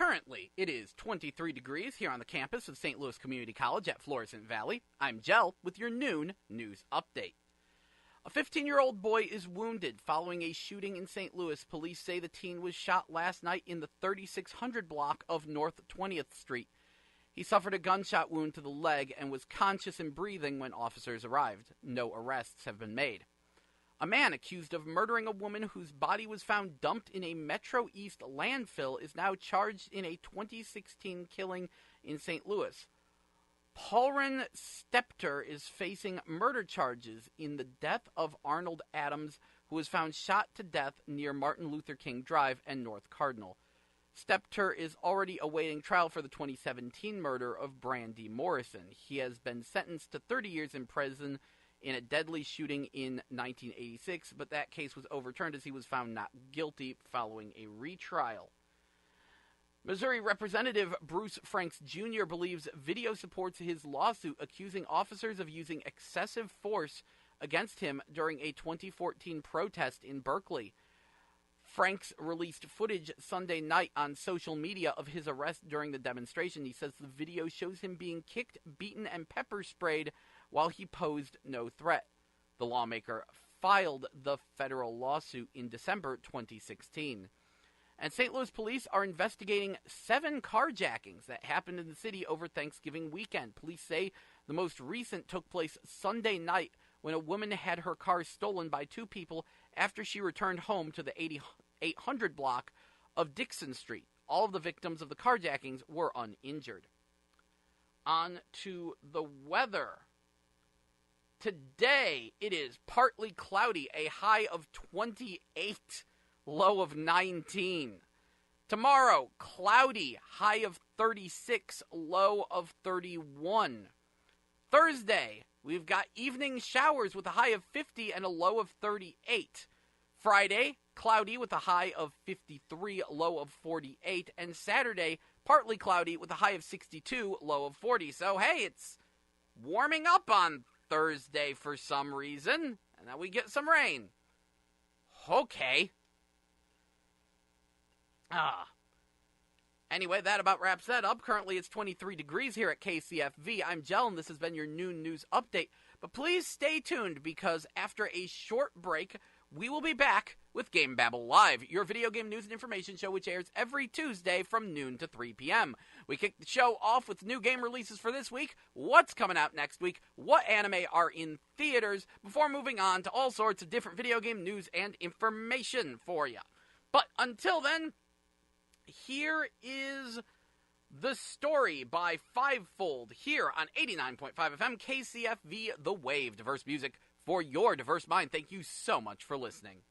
Currently, it is 23 degrees here on the campus of St. Louis Community College at Florissant Valley. I'm Jell with your noon news update. A 15-year-old boy is wounded following a shooting in St. Louis. Police say the teen was shot last night in the 3600 block of North 20th Street. He suffered a gunshot wound to the leg and was conscious and breathing when officers arrived. No arrests have been made. A man accused of murdering a woman whose body was found dumped in a Metro East landfill is now charged in a 2016 killing in St. Louis. Paulren Stepter is facing murder charges in the death of Arnold Adams, who was found shot to death near Martin Luther King Drive and North Cardinal. Stepter is already awaiting trial for the 2017 murder of Brandy Morrison. He has been sentenced to 30 years in prison in a deadly shooting in 1986, but that case was overturned as he was found not guilty following a retrial. Missouri Representative Bruce Franks Jr. believes video supports his lawsuit accusing officers of using excessive force against him during a 2014 protest in Berkeley. Franks released footage Sunday night on social media of his arrest during the demonstration. He says the video shows him being kicked, beaten, and pepper sprayed while he posed no threat. The lawmaker filed the federal lawsuit in December 2016. And St. Louis police are investigating 7 carjackings that happened in the city over Thanksgiving weekend. Police say the most recent took place Sunday night when a woman had her car stolen by 2 people after she returned home to the 800 block of Dixon Street. All of the victims of the carjackings were uninjured. On to the weather. Today, it is partly cloudy, a high of 28, low of 19. Tomorrow, cloudy, high of 36, low of 31. Thursday, we've got evening showers with a high of 50 and a low of 38. Friday, cloudy with a high of 53, low of 48. And Saturday, partly cloudy with a high of 62, low of 40. So, hey, it's warming up on Thursday for some reason, and then we get some rain. Okay. Anyway, that about wraps that up. Currently, it's 23 degrees here at KCFV. I'm Jell, and this has been your noon news update. But please stay tuned, because after a short break, we will be back with GameBabble Live, your video game news and information show which airs every Tuesday from noon to 3 p.m. We kick the show off with new game releases for this week, what's coming out next week, what anime are in theaters, before moving on to all sorts of different video game news and information for you. But until then, here is The Story by Fivefold here on 89.5 FM KCFV The Wave. Diverse music for your diverse mind. Thank you so much for listening.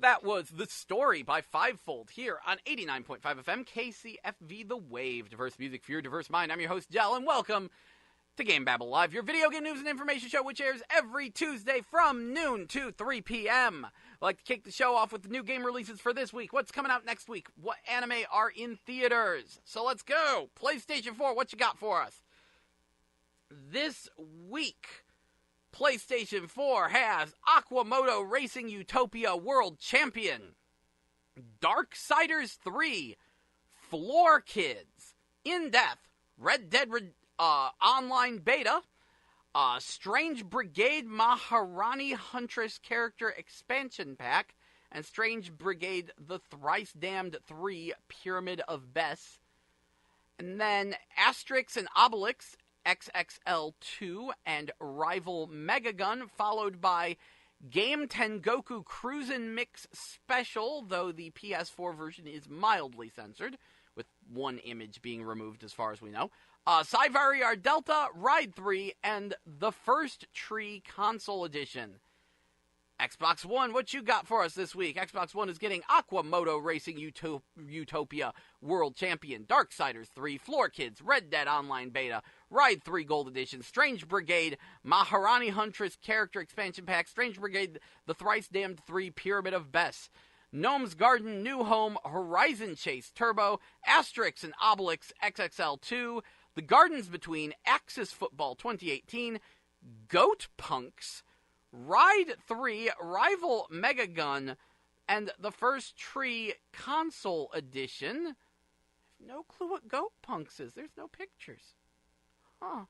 That was The Story by Fivefold here on 89.5 FM KCFV The Wave. Diverse music for your diverse mind. I'm your host, Jell, and welcome to GameBabble Live, your video game news and information show which airs every Tuesday from noon to 3 p.m. I'd like to kick the show off with the new game releases for this week. What's coming out next week? What anime are in theaters? So let's go. PlayStation 4, what you got for us? This week, PlayStation 4 has Aquamoto Racing Utopia World Champion, Darksiders 3, Floor Kids, In Death, Red Dead Online Beta, Strange Brigade Maharani Huntress Character Expansion Pack, and Strange Brigade The Thrice Damned 3 Pyramid of Bess. And then Asterix and Obelix XXL2 and Rival Megagun, followed by Game Tengoku Cruisin' Mix Special, though the PS4 version is mildly censored, with one image being removed as far as we know. Cyvarrior Delta, Ride 3, and The First Tree Console Edition. Xbox One, what you got for us this week? Xbox One is getting Aquamoto Racing Utopia World Champion, Darksiders 3, Floor Kids, Red Dead Online Beta, Ride 3 Gold Edition, Strange Brigade, Maharani Huntress Character Expansion Pack, Strange Brigade, The Thrice Damned 3 Pyramid of Bess, Gnome's Garden New Home Horizon Chase Turbo, Asterix and Obelix XXL2, The Gardens Between, Axis Football 2018, Goat Punks, Ride 3 Rival Mega Gun, and the First Tree Console Edition. No clue what Goat Punks is. There's no pictures. Huh.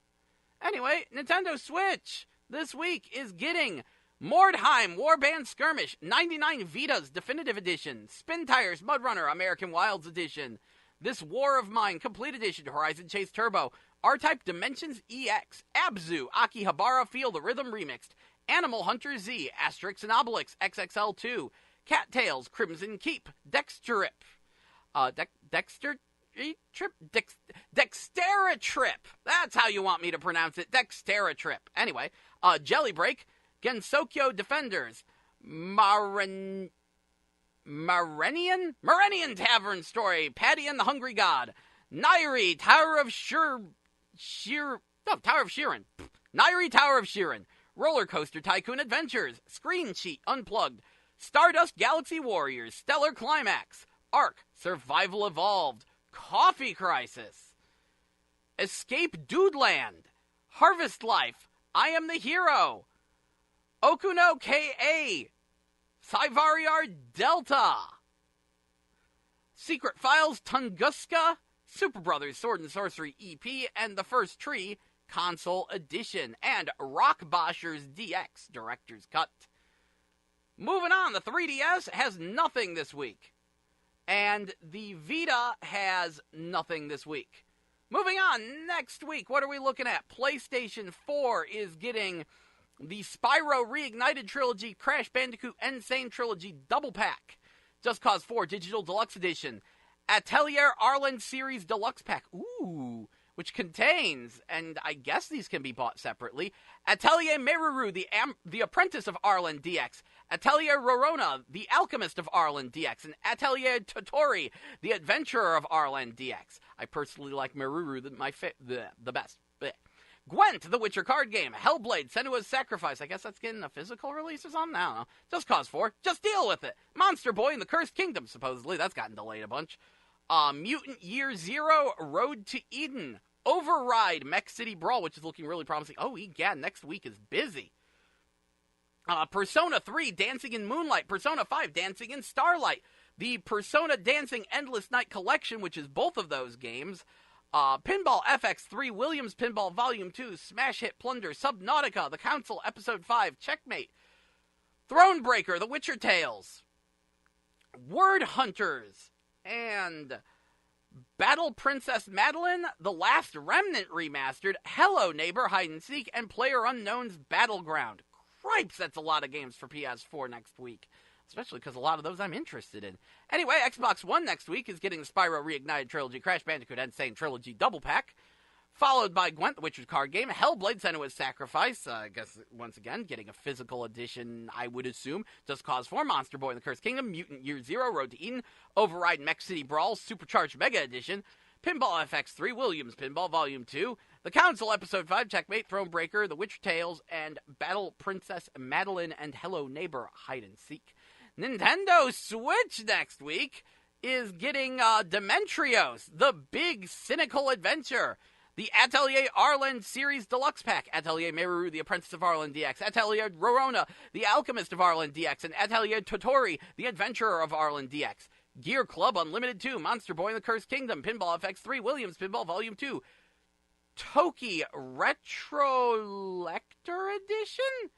Anyway, Nintendo Switch this week is getting Mordheim Warband Skirmish 99 Vita's Definitive Edition, Spin Tires Mudrunner American Wilds Edition, This War of Mine Complete Edition Horizon Chase Turbo, R-Type Dimensions EX, Abzu Akihabara Feel the Rhythm Remixed, Animal Hunter Z, Asterix and Obelix XXL2, Cattails Crimson Keep, Dexterip, Dextera-Trip. That's how you want me to pronounce it. Dextera-Trip. Anyway, Jelly Break, Gensokyo Defenders, Marenian Tavern Story, Patty and the Hungry God, Nairi Tower of Shirin, Nairi Tower of Shirin, Roller Coaster Tycoon Adventures, Screen Sheet Unplugged, Stardust Galaxy Warriors, Stellar Climax, Ark Survival Evolved, Coffee Crisis, Escape Dudeland, Harvest Life, I Am the Hero, Okuno K.A., Cyvariar Delta, Secret Files Tunguska, Super Brothers Sword and Sorcery EP, and The First Tree Console Edition, and Rockboshers DX Director's Cut. Moving on, the 3DS has nothing this week, and the Vita has nothing this week. Moving on, next week, what are we looking at? PlayStation 4 is getting the Spyro Reignited Trilogy, Crash Bandicoot Insane Trilogy Double Pack, Just Cause 4 Digital Deluxe Edition, Atelier Arlen Series Deluxe Pack, which contains, and I guess these can be bought separately, Atelier Meruru, the Apprentice of Arlen DX, Atelier Rorona, the Alchemist of Arlen DX, and Atelier Totori, the Adventurer of Arlen DX. I personally like Meruru the best. Blech. Gwent, the Witcher card game, Hellblade, Senua's Sacrifice. I guess that's getting a physical release or something? I don't know. Just Cause 4. Just deal with it. Monster Boy and the Cursed Kingdom, supposedly. That's gotten delayed a bunch. Mutant Year Zero, Road to Eden. Override, Mech City Brawl, which is looking really promising. Oh, egad, next week is busy. Persona 3, Dancing in Moonlight. Persona 5, Dancing in Starlight. The Persona Dancing Endless Night Collection, which is both of those games. Pinball FX3, Williams Pinball Volume 2, Smash Hit Plunder, Subnautica, The Council Episode 5, Checkmate, Thronebreaker, The Witcher Tales, Word Hunters, and Battle Princess Madeline, The Last Remnant Remastered, Hello Neighbor, Hide and Seek, and PlayerUnknown's Battleground. Cripes, that's a lot of games for PS4 next week. Especially because a lot of those I'm interested in. Anyway, Xbox One next week is getting the Spyro Reignited Trilogy, Crash Bandicoot Insane Trilogy Double Pack, followed by Gwent, the Witcher card game, Hellblade, Senua's Sacrifice, I guess once again getting a physical edition, I would assume, Just Cause 4, Monster Boy and the Cursed Kingdom, Mutant Year Zero, Road to Eden, Override Mech City Brawl, Supercharged Mega Edition, Pinball FX3, Williams Pinball Volume 2, The Council Episode 5, Checkmate, Thronebreaker, The Witcher Tales, and Battle Princess Madeline and Hello Neighbor Hide and Seek. Nintendo Switch next week is getting Demetrios, The Big Cynical Adventure, the Atelier Arlen Series Deluxe Pack, Atelier Meruru, The Apprentice of Arlen DX, Atelier Rorona, The Alchemist of Arlen DX, and Atelier Totori, The Adventurer of Arlen DX, Gear Club Unlimited 2, Monster Boy and the Cursed Kingdom, Pinball FX3, Williams Pinball Volume 2, Toki Retrolector Edition?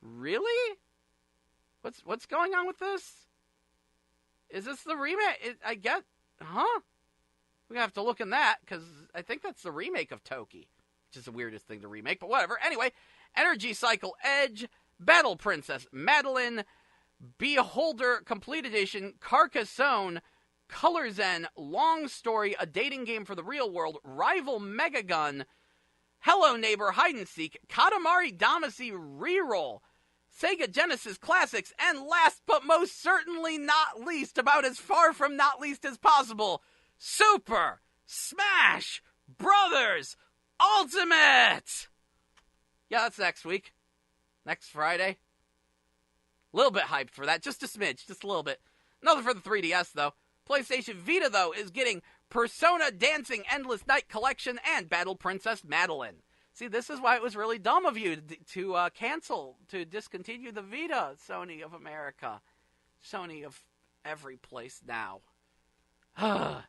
Really? What's going on with this? Is this the remake? We're gonna have to look in that, because I think that's the remake of Toki, which is the weirdest thing to remake, but whatever. Anyway, Energy Cycle Edge, Battle Princess Madeline, Beholder Complete Edition, Carcassonne, Color Zen, Long Story, A Dating Game for the Real World, Rival Megagun, Hello Neighbor Hide and Seek, Katamari Damacy Reroll, Sega Genesis Classics, and last but most certainly not least, about as far from not least as possible, Super Smash Brothers Ultimate! Yeah, that's next week. Next Friday. A little bit hyped for that, just a smidge, just a little bit. Nothing for the 3DS, though. PlayStation Vita, though, is getting Persona Dancing Endless Night Collection and Battle Princess Madeline. See, this is why it was really dumb of you to discontinue the Vita, Sony of America. Sony of every place now.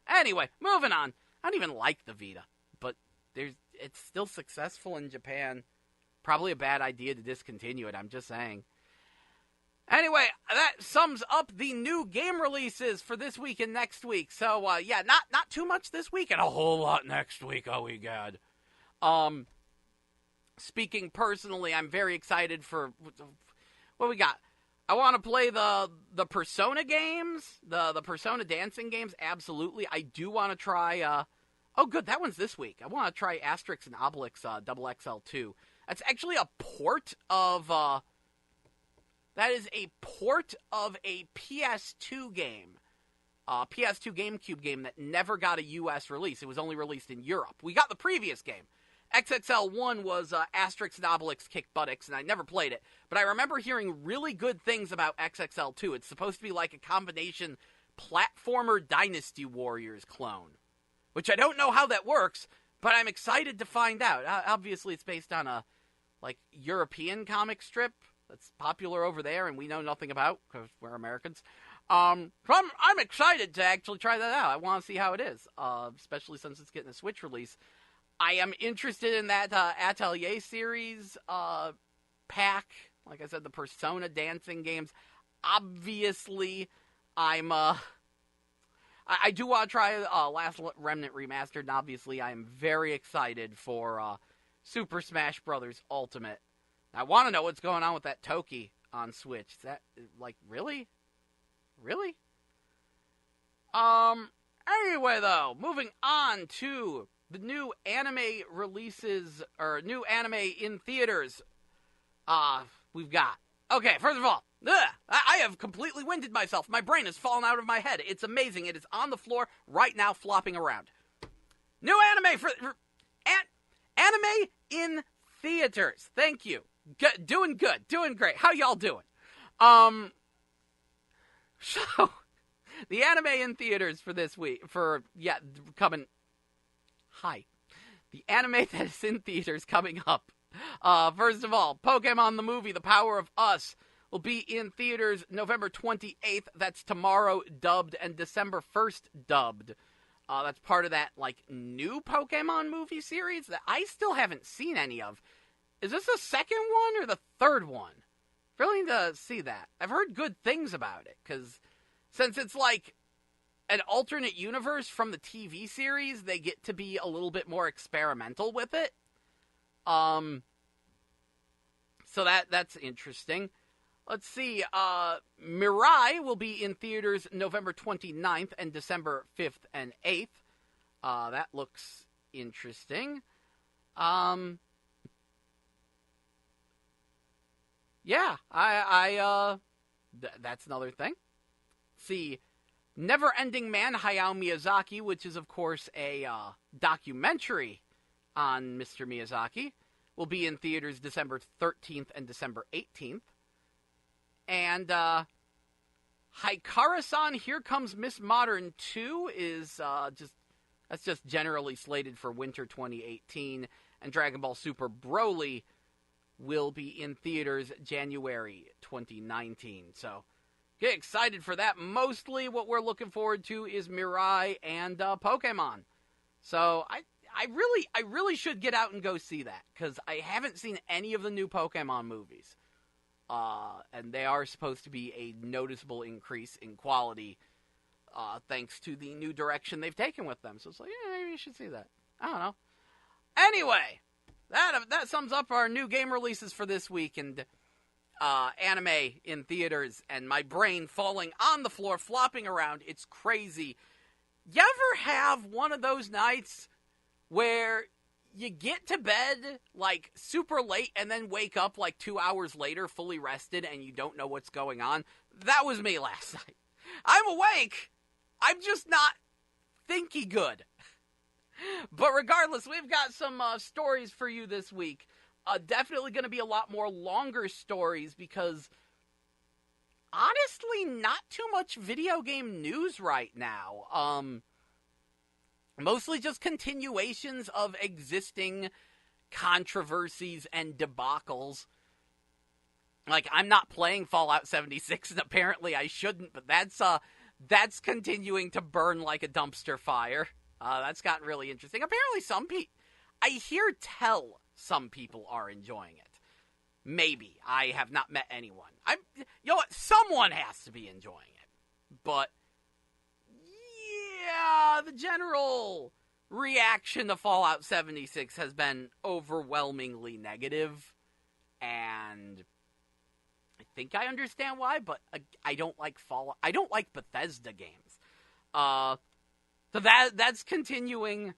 Anyway, moving on. I don't even like the Vita, but it's still successful in Japan. Probably a bad idea to discontinue it, I'm just saying. Anyway, that sums up the new game releases for this week and next week. So, yeah, not too much this week and a whole lot next week. Oh, we God. Speaking personally, I'm very excited for what we got. I want to play the Persona games, the Persona dancing games, absolutely. I do want to try, oh good, that one's this week. I want to try Asterix and Obelix Double XL 2. That's actually a port of, that is a port of a PS2 game. PS2 GameCube game that never got a US release. It was only released in Europe. We got the previous game. XXL1 was Asterix and Obelix Kick Buttocks, and I never played it. But I remember hearing really good things about XXL2. It's supposed to be like a combination platformer Dynasty Warriors clone. Which I don't know how that works, but I'm excited to find out. Obviously, it's based on a European comic strip that's popular over there and we know nothing about because we're Americans. So I'm excited to actually try that out. I want to see how it is, especially since it's getting a Switch release. I am interested in that Atelier series pack. Like I said, the Persona dancing games. Obviously, I do want to try Last Remnant Remastered, and obviously I am very excited for Super Smash Bros. Ultimate. I want to know what's going on with that Toki on Switch. Is that, really? Really? Anyway, though, moving on to the new anime releases, or new anime in theaters, we've got. Okay, first of all, I have completely winded myself. My brain has fallen out of my head. It's amazing. It is on the floor right now, flopping around. New anime anime in theaters. Thank you. Doing good. Doing great. How y'all doing? So, the anime in theaters for this week, the anime that is in theaters coming up. First of all, Pokemon the movie, The Power of Us, will be in theaters November 28th. That's tomorrow, dubbed, and December 1st, dubbed. That's part of that, new Pokemon movie series that I still haven't seen any of. Is this the second one or the third one? Really need to see that. I've heard good things about it, because since it's an alternate universe from the TV series, they get to be a little bit more experimental with it. So that's interesting. Let's see, Mirai will be in theaters November 29th and December 5th and 8th. That looks interesting. Yeah, that's another thing. See, Never Ending Man, Hayao Miyazaki, which is, of course, a documentary on Mr. Miyazaki, will be in theaters December 13th and December 18th. And Hikara-san, Here Comes Miss Modern 2 is just generally slated for winter 2018. And Dragon Ball Super Broly will be in theaters January 2019. So, get excited for that. Mostly what we're looking forward to is Mirai and Pokemon. So, I really should get out and go see that, because I haven't seen any of the new Pokemon movies. And they are supposed to be a noticeable increase in quality, thanks to the new direction they've taken with them. So it's yeah, maybe you should see that. I don't know. Anyway, that sums up our new game releases for this week, and anime in theaters, and my brain falling on the floor, flopping around. It's crazy. You ever have one of those nights where you get to bed, super late, and then wake up, 2 hours later, fully rested, and you don't know what's going on? That was me last night. I'm awake. I'm just not thinky good. But regardless, we've got some stories for you this week. Definitely going to be a lot more longer stories, because honestly, not too much video game news right now. Mostly just continuations of existing controversies and debacles. Like, I'm not playing Fallout 76, and apparently I shouldn't, but that's continuing to burn like a dumpster fire. That's gotten really interesting. Apparently I hear tell some people are enjoying it. Maybe. I have not met anyone. You know what? Someone has to be enjoying it. But, yeah, the general reaction to Fallout 76 has been overwhelmingly negative, and I think I understand why, but I don't like Fallout. I don't like Bethesda games. So that's continuing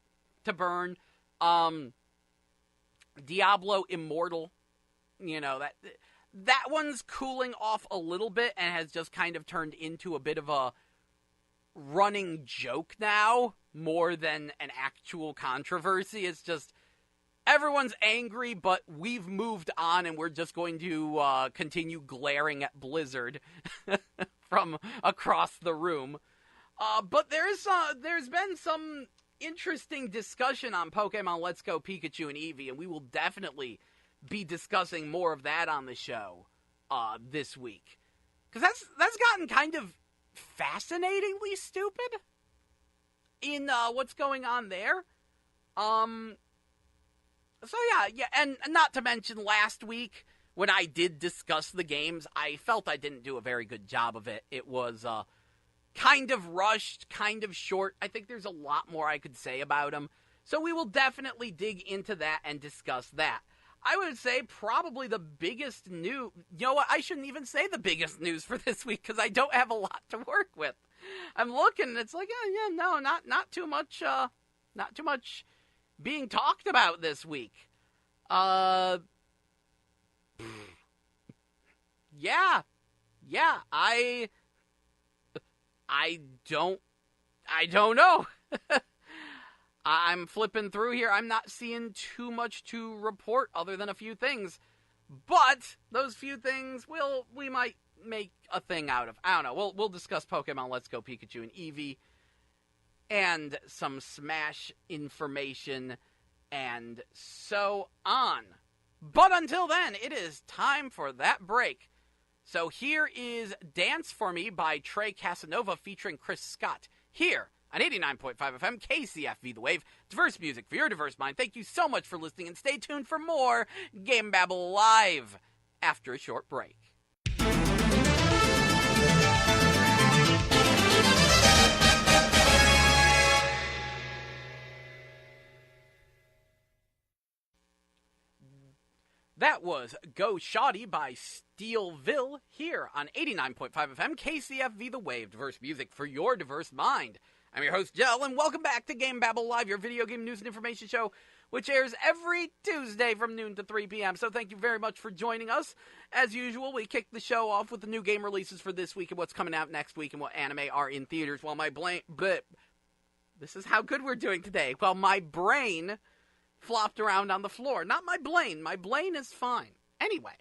to burn. Diablo Immortal, you know, that one's cooling off a little bit and has just kind of turned into a bit of a running joke now, more than an actual controversy. It's just everyone's angry, but we've moved on, and we're just going to continue glaring at Blizzard from across the room. But there's been some interesting discussion on Pokemon Let's Go Pikachu and Eevee, and we will definitely be discussing more of that on the show this week. Because that's gotten kind of fascinatingly stupid in what's going on there. So yeah, and not to mention last week when I did discuss the games, I felt I didn't do a very good job of it. It was kind of rushed, kind of short. I think there's a lot more I could say about them. So we will definitely dig into that and discuss that. I would say probably the biggest news... You know what? I shouldn't even say the biggest news for this week because I don't have a lot to work with. I'm looking and it's like, no, not too much, not too much being talked about this week. Yeah, I don't know. I'm flipping through here. I'm not seeing too much to report other than a few things. But those few things we might make a thing out of. I don't know. We'll discuss Pokemon Let's Go Pikachu and Eevee and some Smash information and so on. But until then, it is time for that break. So here is Dance For Me by Trey Casanova featuring Chris Scott here on 89.5 FM KCFV The Wave. Diverse music for your diverse mind. Thank you so much for listening, and stay tuned for more GameBabble Live after a short break. That was Go Shoddy by Steelville here on 89.5 FM KCFV The Wave. Diverse music for your diverse mind. I'm your host, Jell, and welcome back to GameBabble Live, your video game news and information show, which airs every Tuesday from noon to 3 p.m. So thank you very much for joining us. As usual, we kick the show off with the new game releases for this week and what's coming out next week and what anime are in theaters, while this is how good we're doing today. While my brain flopped around on the floor. Not my Blaine. My Blaine is fine. Anyway.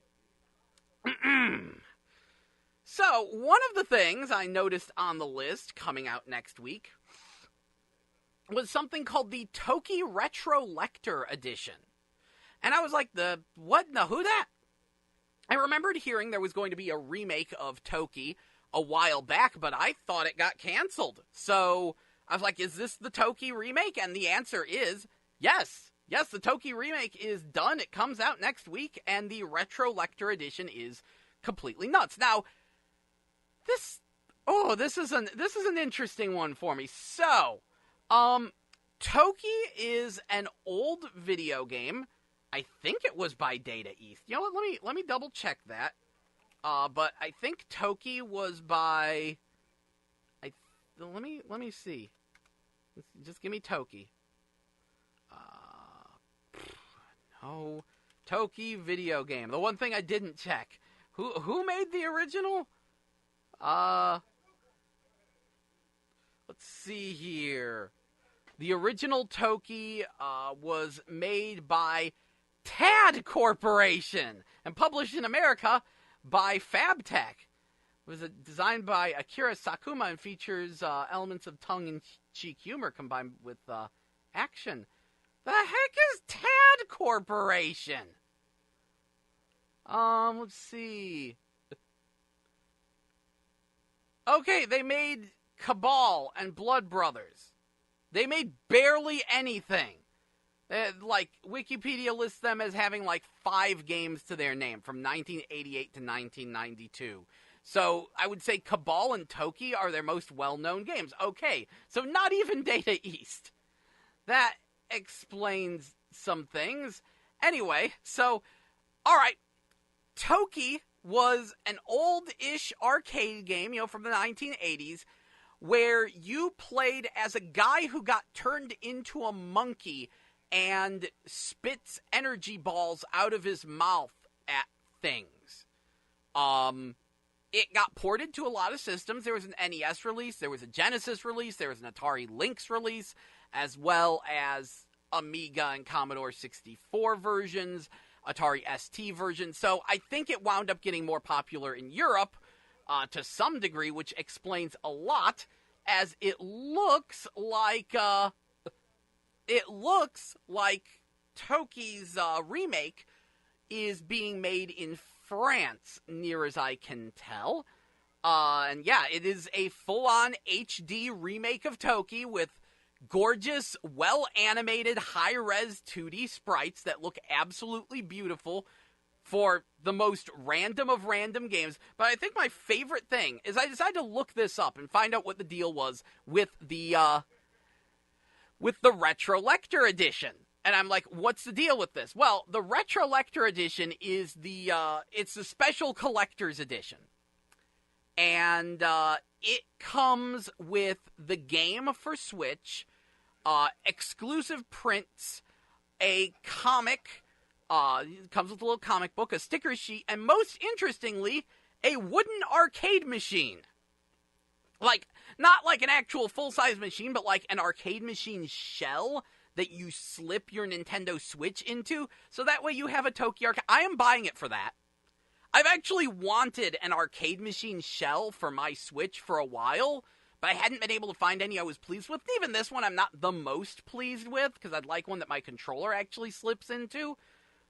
So, one of the things I noticed on the list coming out next week was something called the Toki Retro Lector Edition. And I was like, who that? I remembered hearing there was going to be a remake of Toki a while back, but I thought it got canceled. So, I was like, is this the Toki remake? And the answer is yes. Yes, the Toki remake is done. It comes out next week, and the Retro Lector Edition is completely nuts. Now, this is an interesting one for me. So, Toki is an old video game. I think it was by Data East. You know what? Let me double check that. But I think Toki was by. Let me see. Just give me Toki. No, Toki video game. The one thing I didn't check. Who made the original? Let's see here. The original Toki was made by TAD Corporation and published in America by Fabtech. It was designed by Akira Sakuma and features elements of tongue-in-cheek humor combined with action. The heck is Tad Corporation? Let's see. Okay, they made Cabal and Blood Brothers. They made barely anything. Like, Wikipedia lists them as having like 5 games to their name from 1988 to 1992. So I would say Cabal and Toki are their most well-known games. Okay, so not even Data East. That explains some things. Anyway, so, alright, Toki was an old-ish arcade game, from the 1980s, where you played as a guy who got turned into a monkey and spits energy balls out of his mouth at things. It got ported to a lot of systems. There was an NES release, there was a Genesis release, there was an Atari Lynx release, as well as Amiga and Commodore 64 versions, Atari ST versions. So I think it wound up getting more popular in Europe to some degree, which explains a lot, as it looks like Toki's remake is being made in France, near as I can tell. And yeah, it is a full-on HD remake of Toki with gorgeous, well-animated, high-res 2D sprites that look absolutely beautiful for the most random of random games. But I think my favorite thing is I decided to look this up and find out what the deal was with the Retrolector Edition. And I'm like, what's the deal with this? Well, the Retrolector Edition is it's the Special Collector's Edition. And it comes with the game for Switch, exclusive prints, a comic, it comes with a little comic book, a sticker sheet, and most interestingly, a wooden arcade machine. Like, not like an actual full-size machine, but like an arcade machine shell that you slip your Nintendo Switch into, so that way you have a Toki arcade. I am buying it for that. I've actually wanted an arcade machine shell for my Switch for a while, but I hadn't been able to find any I was pleased with. Even this one I'm not the most pleased with, because I'd like one that my controller actually slips into.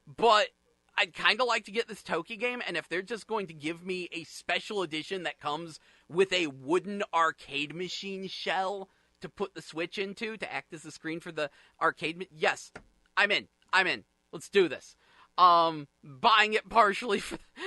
But I'd kind of like to get this Toki game, and if they're just going to give me a special edition that comes with a wooden arcade machine shell to put the Switch into, to act as the screen for the arcade, yes, I'm in. Let's do this. Buying it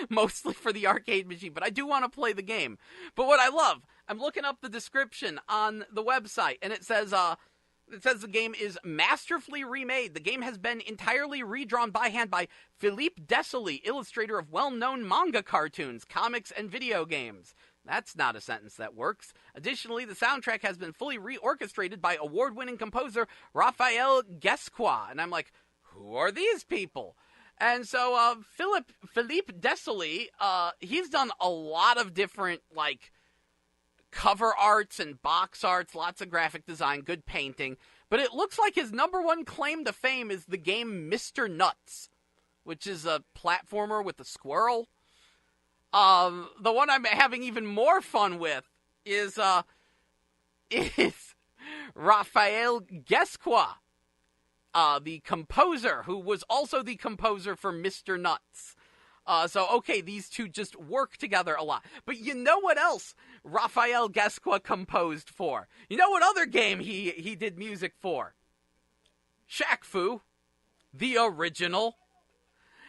mostly for the arcade machine, but I do want to play the game. But what I love, I'm looking up the description on the website, and it says the game is masterfully remade. The game has been entirely redrawn by hand by Philippe Desolé, illustrator of well-known manga cartoons, comics, and video games. That's not a sentence that works. Additionally, the soundtrack has been fully reorchestrated by award-winning composer Raphael Guesquois. And I'm like, who are these people? And so Philippe Desolé, he's done a lot of different, like, cover arts and box arts, lots of graphic design, good painting. But it looks like his number one claim to fame is the game Mr. Nuts, which is a platformer with a squirrel. The one I'm having even more fun with is Raphael Guesquois, the composer, who was also the composer for Mr. Nuts. So, okay, these two just work together a lot. But you know what else Raphael Guesquois composed for? You know what other game he did music for? Shaq Fu, the original.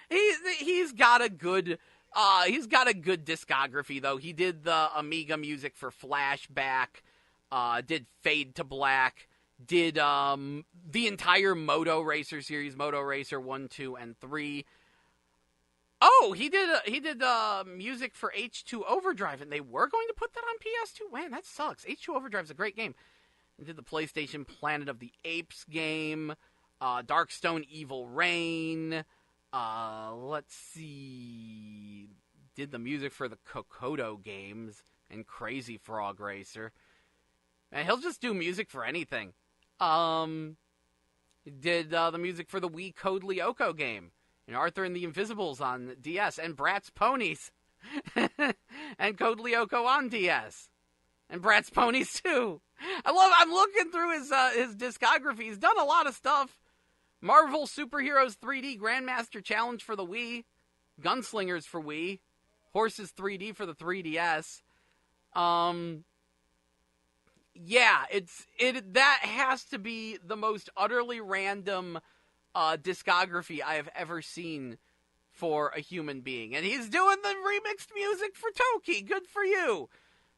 He's got a good discography, though. He did the Amiga music for Flashback, did Fade to Black, did the entire Moto Racer series, Moto Racer 1, 2, and 3. Oh, he did music for H2 Overdrive, and they were going to put that on PS2? Man, that sucks. H2 Overdrive's a great game. He did the PlayStation Planet of the Apes game, Darkstone Evil Reign, let's see, did the music for the Kokoto games and Crazy Frog Racer. And he'll just do music for anything. He did the music for the Wii Code Lyoko game, and Arthur and the Invisibles on DS, and Bratz Ponies, and Code Lyoko on DS, and Bratz Ponies too. I'm looking through his discography. He's done a lot of stuff Marvel Superheroes 3D Grandmaster Challenge for the Wii. Gunslingers for Wii. Horses 3D for the 3DS. Yeah, that has to be the most utterly random discography I have ever seen for a human being. And he's doing the remixed music for Toki. Good for you.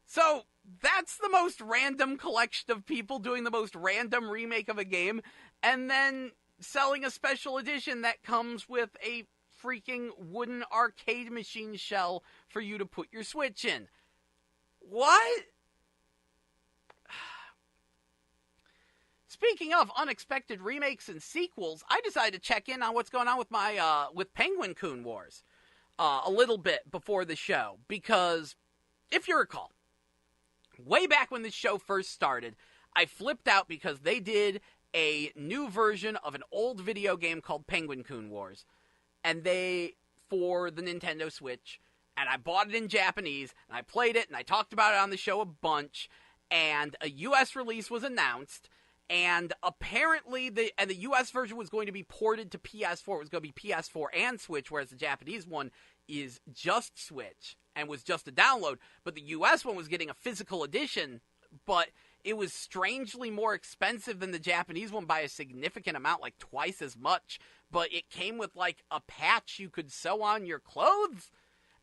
So, that's the most random collection of people doing the most random remake of a game, and then selling a special edition that comes with a freaking wooden arcade machine shell for you to put your Switch in. What? Speaking of unexpected remakes and sequels, I decided to check in on what's going on with my with Penguin Coon Wars a little bit before the show, because if you recall, way back when this show first started, I flipped out because they did a new version of an old video game called Penguin Coon Wars, and for the Nintendo Switch, and I bought it in Japanese, and I played it, and I talked about it on the show a bunch, and a US release was announced, and apparently the US version was going to be ported to PS4. It was going to be PS4 and Switch, whereas the Japanese one is just Switch and was just a download. But the US one was getting a physical edition, but it was strangely more expensive than the Japanese one by a significant amount, like twice as much. But it came with like a patch you could sew on your clothes.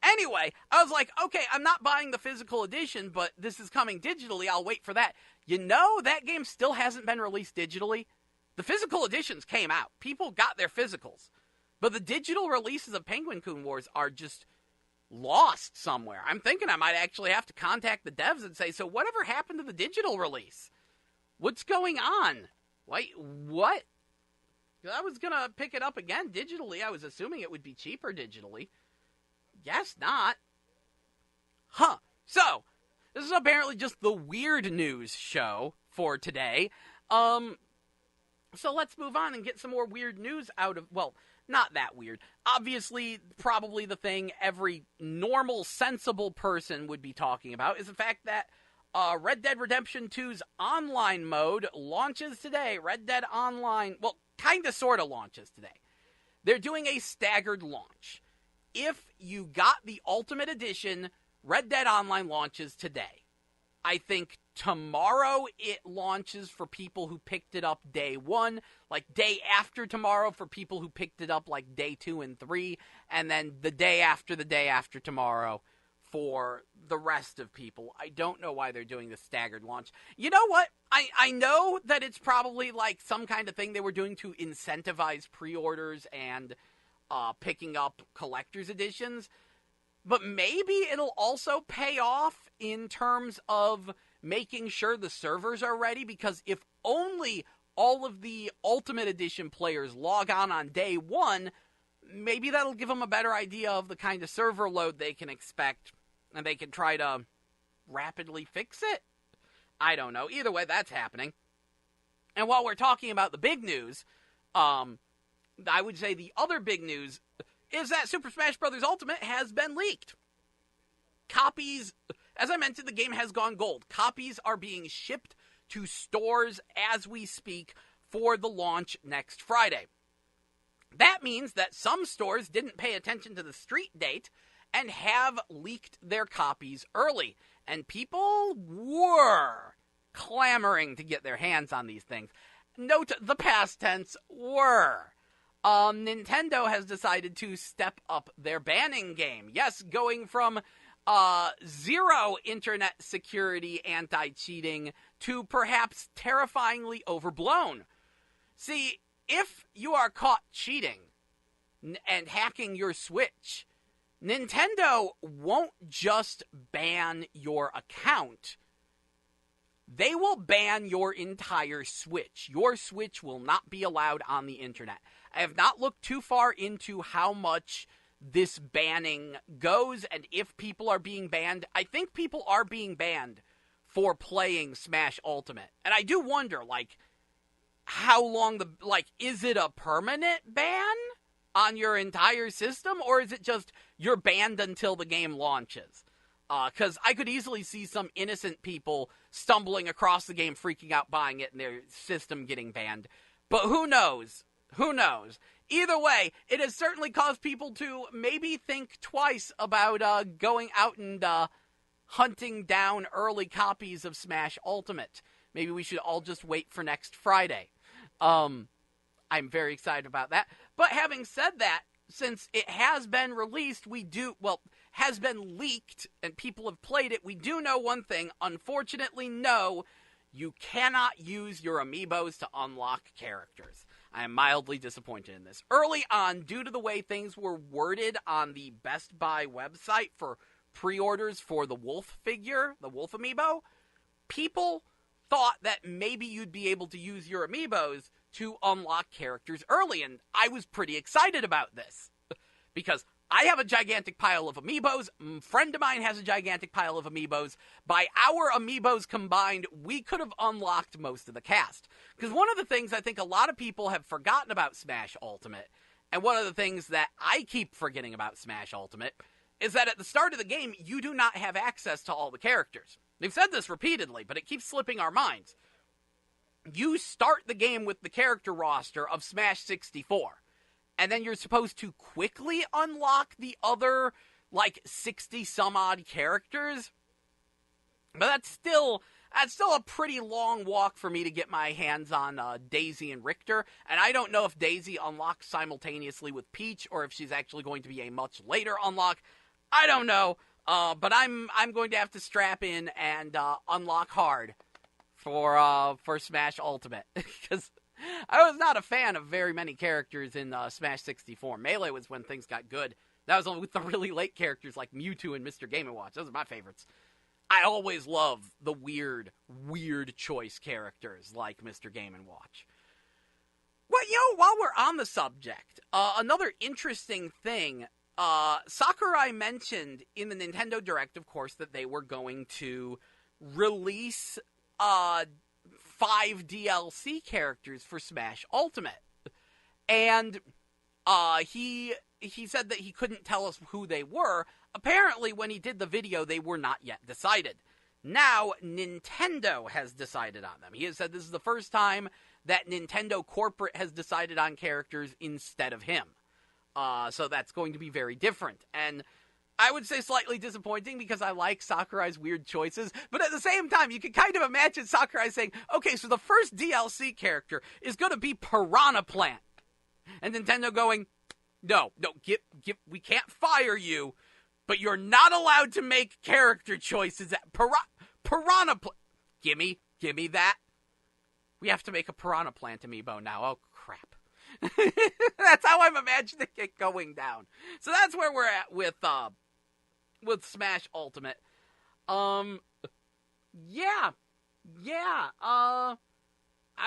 Anyway, I was like, okay, I'm not buying the physical edition, but this is coming digitally. I'll wait for that. You know, that game still hasn't been released digitally. The physical editions came out. People got their physicals. But the digital releases of Penguin Coon Wars are just lost somewhere. I'm thinking I might actually have to contact the devs and say, so whatever happened to the digital release? What's going on? Wait, what? I was going to pick it up again digitally. I was assuming it would be cheaper digitally. Guess not. Huh. So, this is apparently just the weird news show for today. So let's move on and get some more weird news out of, well, not that weird. Obviously, probably the thing every normal, sensible person would be talking about is the fact that Red Dead Redemption 2's online mode launches today. Red Dead Online, well, kinda sorta launches today. They're doing a staggered launch. If you got the Ultimate Edition, Red Dead Online launches today. I think tomorrow it launches for people who picked it up day one, like day after tomorrow for people who picked it up like day 2 and 3, and then the day after tomorrow for the rest of people. I don't know why they're doing the staggered launch. You know what? I know that it's probably like some kind of thing they were doing to incentivize pre-orders and picking up collector's editions, but maybe it'll also pay off in terms of making sure the servers are ready, because if only all of the Ultimate Edition players log on day one, maybe that'll give them a better idea of the kind of server load they can expect, and they can try to rapidly fix it. I don't know. Either way, that's happening. And while we're talking about the big news, I would say the other big news is that Super Smash Bros. Ultimate has been leaked. Copies, as I mentioned, the game has gone gold. Copies are being shipped to stores as we speak for the launch next Friday. That means that some stores didn't pay attention to the street date and have leaked their copies early. And people were clamoring to get their hands on these things. Note the past tense, were. Nintendo has decided to step up their banning game. Yes, going from zero internet security anti-cheating to perhaps terrifyingly overblown. See, if you are caught cheating and hacking your Switch, Nintendo won't just ban your account. They will ban your entire Switch. Your Switch will not be allowed on the internet. I have not looked too far into how much this banning goes and if people are being banned. I think people are being banned for playing Smash Ultimate. And I do wonder, like, how long is it a permanent ban on your entire system? Or is it just you're banned until the game launches? Because I could easily see some innocent people stumbling across the game, freaking out, buying it, and their system getting banned. But who knows? Who knows? Either way, it has certainly caused people to maybe think twice about going out and hunting down early copies of Smash Ultimate. Maybe we should all just wait for next Friday. I'm very excited about that. But having said that, since it has been released, has been leaked, and people have played it, we do know one thing. Unfortunately, no, you cannot use your amiibos to unlock characters. I am mildly disappointed in this. Early on, due to the way things were worded on the Best Buy website for pre-orders for the Wolf figure, the Wolf amiibo, people thought that maybe you'd be able to use your amiibos to unlock characters early, and I was pretty excited about this. Because I have a gigantic pile of amiibos, a friend of mine has a gigantic pile of amiibos. By our amiibos combined, we could have unlocked most of the cast. Because one of the things I think a lot of people have forgotten about Smash Ultimate, and one of the things that I keep forgetting about Smash Ultimate, is that at the start of the game, you do not have access to all the characters. They've said this repeatedly, but it keeps slipping our minds. You start the game with the character roster of Smash 64. And then you're supposed to quickly unlock the other, 60-some-odd characters. But that's still a pretty long walk for me to get my hands on Daisy and Richter. And I don't know if Daisy unlocks simultaneously with Peach, or if she's actually going to be a much later unlock. I don't know. But I'm going to have to strap in and unlock hard for Smash Ultimate. Because I was not a fan of very many characters in Smash 64. Melee was when things got good. That was with the really late characters like Mewtwo and Mr. Game & Watch. Those are my favorites. I always love the weird choice characters like Mr. Game & Watch. Well, while we're on the subject, another interesting thing, Sakurai mentioned in the Nintendo Direct, of course, that they were going to release 5 DLC characters for Smash Ultimate. And he said that he couldn't tell us who they were. Apparently, when he did the video, they were not yet decided. Now, Nintendo has decided on them. He has said this is the first time that Nintendo corporate has decided on characters instead of him. So that's going to be very different. And I would say slightly disappointing because I like Sakurai's weird choices, but at the same time, you can kind of imagine Sakurai saying, okay, so the first DLC character is going to be Piranha Plant. And Nintendo going, no, we can't fire you, but you're not allowed to make character choices at Piranha Plant. Gimme that. We have to make a Piranha Plant amiibo now. Oh, crap. That's how I'm imagining it going down. So that's where we're at with Smash Ultimate. I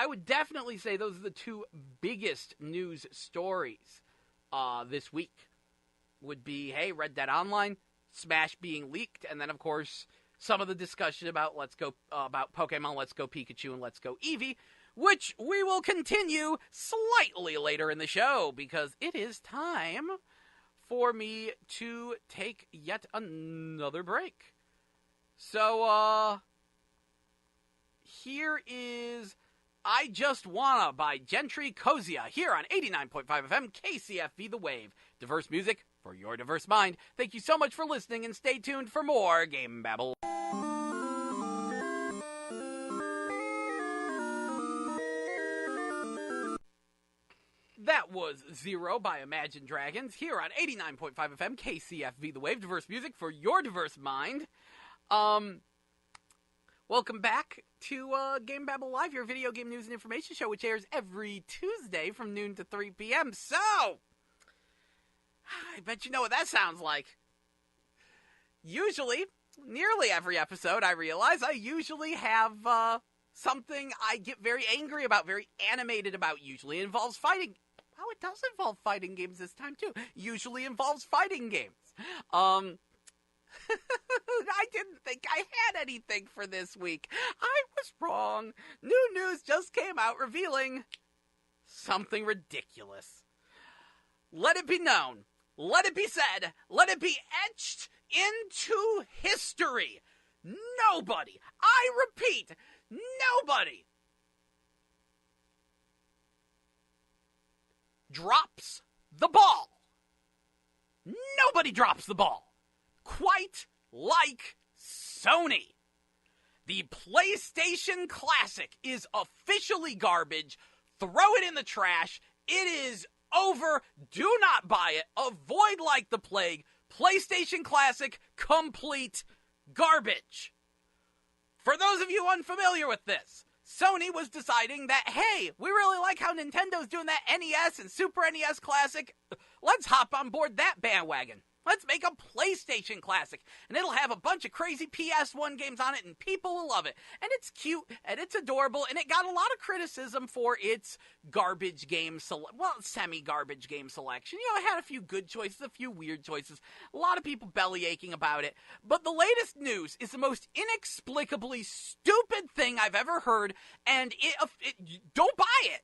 would definitely say those are the two biggest news stories this week. Would be, hey, Red Dead Online, Smash being leaked, and then of course some of the discussion about about Pokemon Let's Go Pikachu and Let's Go Eevee, which we will continue slightly later in the show because it is time for me to take yet another break. So, here is I Just Wanna by Gentry Kozia here on 89.5 FM KCFV The Wave. Diverse music for your diverse mind. Thank you so much for listening and stay tuned for more GameBabble. That was Zero by Imagine Dragons here on 89.5 FM KCFV The Wave. Diverse music for your diverse mind. Welcome back to GameBabble Live, your video game news and information show, which airs every Tuesday from noon to 3 p.m. So, I bet you know what that sounds like. Usually, nearly every episode, I realize, I usually have something I get very angry about, very animated about. Usually involves fighting. Oh, it does involve fighting games this time, too. Usually involves fighting games. I didn't think I had anything for this week. I was wrong. New news just came out revealing something ridiculous. Let it be known. Let it be said. Let it be etched into history. Nobody, I repeat, nobody drops the ball. Nobody drops the ball. Quite like Sony. The PlayStation Classic is officially garbage. Throw it in the trash. It is over. Do not buy it. Avoid like the plague. PlayStation Classic, complete garbage. For those of you unfamiliar with this, Sony was deciding that, hey, we really like how Nintendo's doing that NES and Super NES Classic. Let's hop on board that bandwagon. Let's make a PlayStation Classic, and it'll have a bunch of crazy PS1 games on it, and people will love it. And it's cute, and it's adorable, and it got a lot of criticism for its garbage game semi-garbage game selection. You know, it had a few good choices, a few weird choices, a lot of people bellyaching about it. But the latest news is the most inexplicably stupid thing I've ever heard, and don't buy it.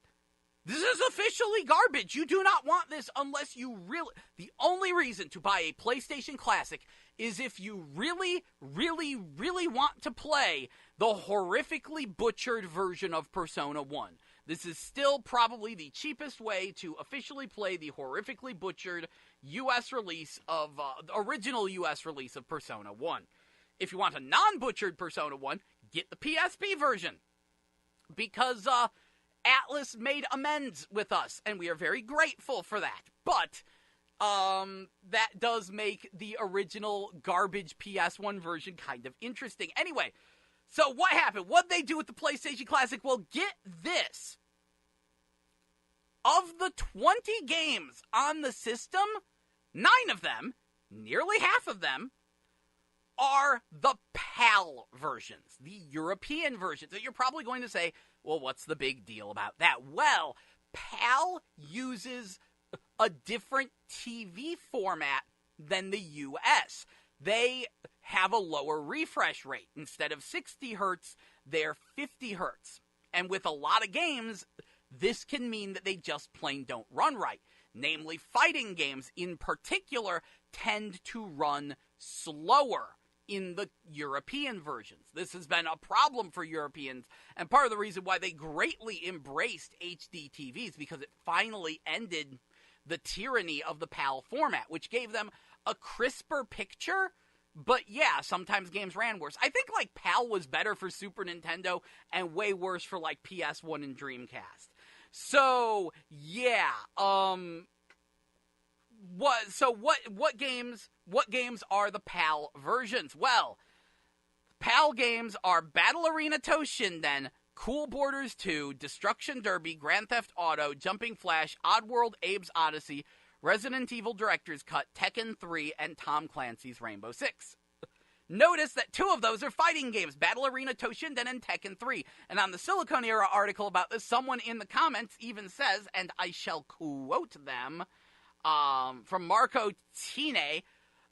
This is officially garbage. You do not want this unless you really... The only reason to buy a PlayStation Classic is if you really, really, really want to play the horrifically butchered version of Persona 1. This is still probably the cheapest way to officially play the horrifically butchered US release of... original US release of Persona 1. If you want a non-butchered Persona 1, get the PSP version. Because, Atlas made amends with us, and we are very grateful for that. But, that does make the original garbage PS1 version kind of interesting. Anyway, so what happened? What'd they do with the PlayStation Classic? Well, get this. Of the 20 games on the system, 9 of them, nearly half of them, are the PAL versions, the European versions. That you're probably going to say, well, what's the big deal about that? Well, PAL uses a different TV format than the US. They have a lower refresh rate. Instead of 60 hertz, they're 50 hertz. And with a lot of games, this can mean that they just plain don't run right. Namely, fighting games in particular tend to run slower in the European versions. This has been a problem for Europeans, and part of the reason why they greatly embraced HD TVs, because it finally ended the tyranny of the PAL format, which gave them a crisper picture, but yeah, sometimes games ran worse. I think, like, PAL was better for Super Nintendo and way worse for, like, PS1 and Dreamcast. So, yeah, What games are the PAL versions? Well, PAL games are Battle Arena Toshinden, Cool Borders 2, Destruction Derby, Grand Theft Auto, Jumping Flash, Oddworld, Abe's Odyssey, Resident Evil Director's Cut, Tekken 3, and Tom Clancy's Rainbow Six. Notice that 2 of those are fighting games, Battle Arena Toshinden and Tekken 3. And on the Silicon Era article about this, someone in the comments even says, and I shall quote them, from Marco Tine,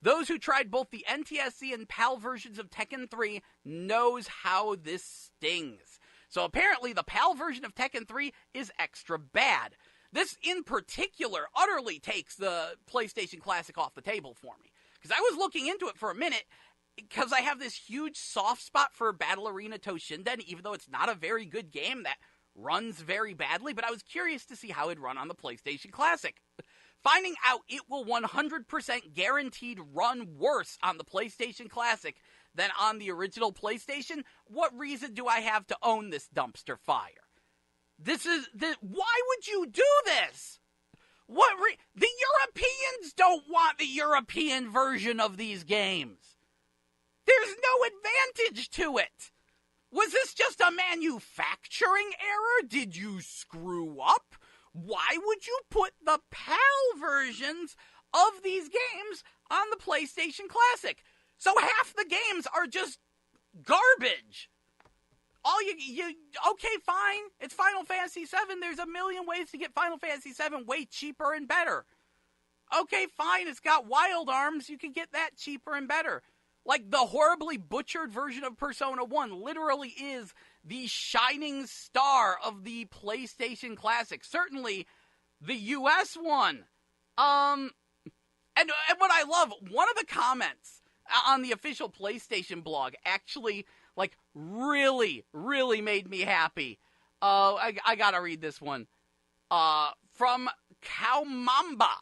those who tried both the NTSC and PAL versions of Tekken 3 knows how this stings. So apparently the PAL version of Tekken 3 is extra bad. This in particular utterly takes the PlayStation Classic off the table for me. Because I was looking into it for a minute, because I have this huge soft spot for Battle Arena Toshinden, even though it's not a very good game that runs very badly, but I was curious to see how it'd run on the PlayStation Classic. Finding out it will 100% guaranteed run worse on the PlayStation Classic than on the original PlayStation, what reason do I have to own this dumpster fire? Why would you do this? The Europeans don't want the European version of these games. There's no advantage to it. Was this just a manufacturing error? Did you screw up? Why would you put the PAL versions of these games on the PlayStation Classic? So half the games are just garbage. Okay, fine. It's Final Fantasy VII. There's a million ways to get Final Fantasy VII way cheaper and better. Okay, fine. It's got Wild Arms. You can get that cheaper and better. Like, the horribly butchered version of Persona 1 literally is the shining star of the PlayStation Classic. Certainly, the US one. And what I love, one of the comments on the official PlayStation blog actually, like, really, really made me happy. I gotta read this one. from Cowmamba.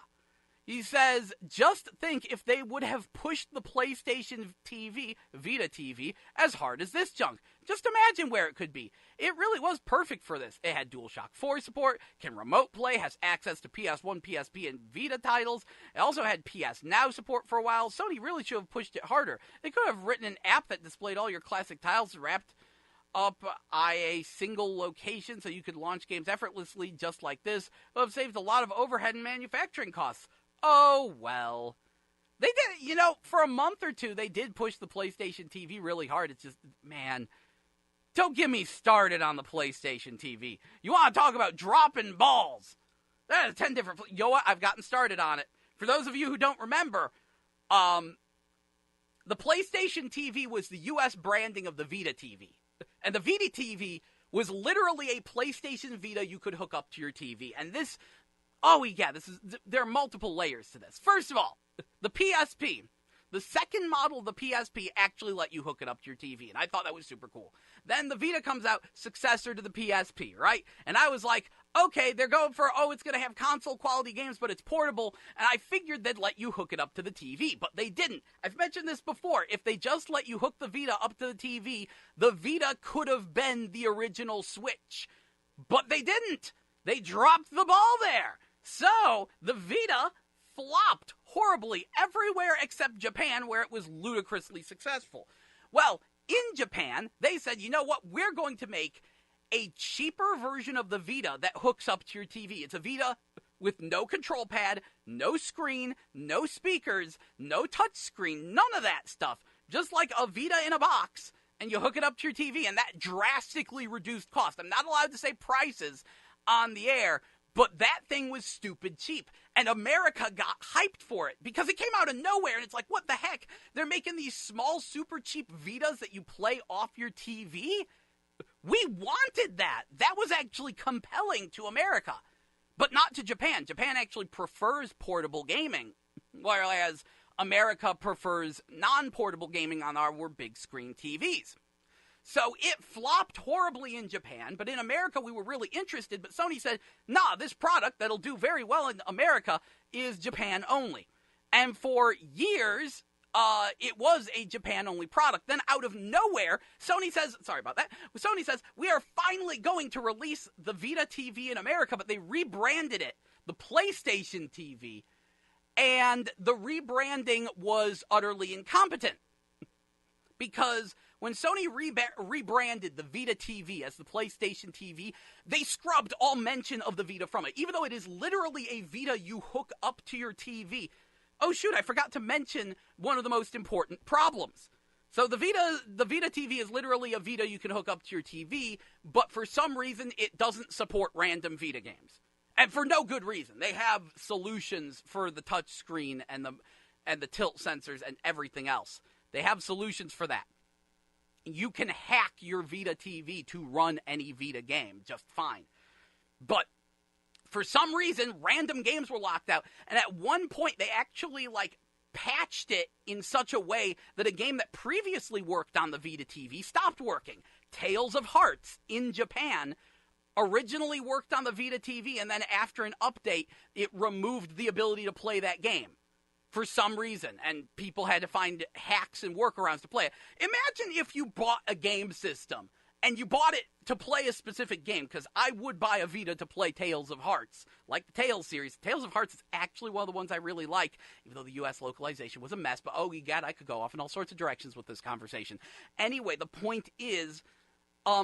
He says, just think if they would have pushed the PlayStation TV, Vita TV, as hard as this junk. Just imagine where it could be. It really was perfect for this. It had DualShock 4 support, can remote play, has access to PS1, PSP, and Vita titles. It also had PS Now support for a while. Sony really should have pushed it harder. They could have written an app that displayed all your classic titles wrapped up a single location so you could launch games effortlessly just like this. It would have saved a lot of overhead and manufacturing costs. Oh, well. They did, for a month or two, they did push the PlayStation TV really hard. It's just, man, don't get me started on the PlayStation TV. You want to talk about dropping balls? That is 10 different... You know what? I've gotten started on it. For those of you who don't remember, the PlayStation TV was the U.S. branding of the Vita TV. And the Vita TV was literally a PlayStation Vita you could hook up to your TV. And this... Oh, yeah, there are multiple layers to this. First of all, the PSP. The second model of the PSP actually let you hook it up to your TV, and I thought that was super cool. Then the Vita comes out, successor to the PSP, right? And I was like, okay, they're going for, it's going to have console-quality games, but it's portable, and I figured they'd let you hook it up to the TV, but they didn't. I've mentioned this before. If they just let you hook the Vita up to the TV, the Vita could have been the original Switch. But they didn't. They dropped the ball there. So, the Vita flopped horribly everywhere except Japan, where it was ludicrously successful. Well, in Japan, they said, you know what, we're going to make a cheaper version of the Vita that hooks up to your TV. It's a Vita with no control pad, no screen, no speakers, no touch screen, none of that stuff. Just like a Vita in a box, and you hook it up to your TV, and that drastically reduced cost. I'm not allowed to say prices on the air, but that thing was stupid cheap, and America got hyped for it because it came out of nowhere, and it's like, what the heck? They're making these small, super cheap Vitas that you play off your TV? We wanted that. That was actually compelling to America, but not to Japan. Japan actually prefers portable gaming, whereas America prefers non-portable gaming on our big screen TVs. So it flopped horribly in Japan, but in America we were really interested, but Sony said, nah, this product that'll do very well in America is Japan only. And for years, it was a Japan-only product. Then out of nowhere, Sony says, we are finally going to release the Vita TV in America, but they rebranded it, the PlayStation TV, and the rebranding was utterly incompetent. Because when Sony rebranded the Vita TV as the PlayStation TV, they scrubbed all mention of the Vita from it, even though it is literally a Vita you hook up to your TV. Oh shoot, I forgot to mention one of the most important problems. So the Vita TV is literally a Vita you can hook up to your TV, but for some reason it doesn't support random Vita games. And for no good reason. They have solutions for the touch screen and the tilt sensors and everything else. They have solutions for that. You can hack your Vita TV to run any Vita game just fine. But for some reason, random games were locked out. And at one point, they actually, patched it in such a way that a game that previously worked on the Vita TV stopped working. Tales of Hearts in Japan originally worked on the Vita TV, and then after an update, it removed the ability to play that game. For some reason, and people had to find hacks and workarounds to play it. Imagine if you bought a game system, and you bought it to play a specific game, because I would buy a Vita to play Tales of Hearts, like the Tales series. Tales of Hearts is actually one of the ones I really like, even though the U.S. localization was a mess, but oh, God, I could go off in all sorts of directions with this conversation. Anyway, the point is,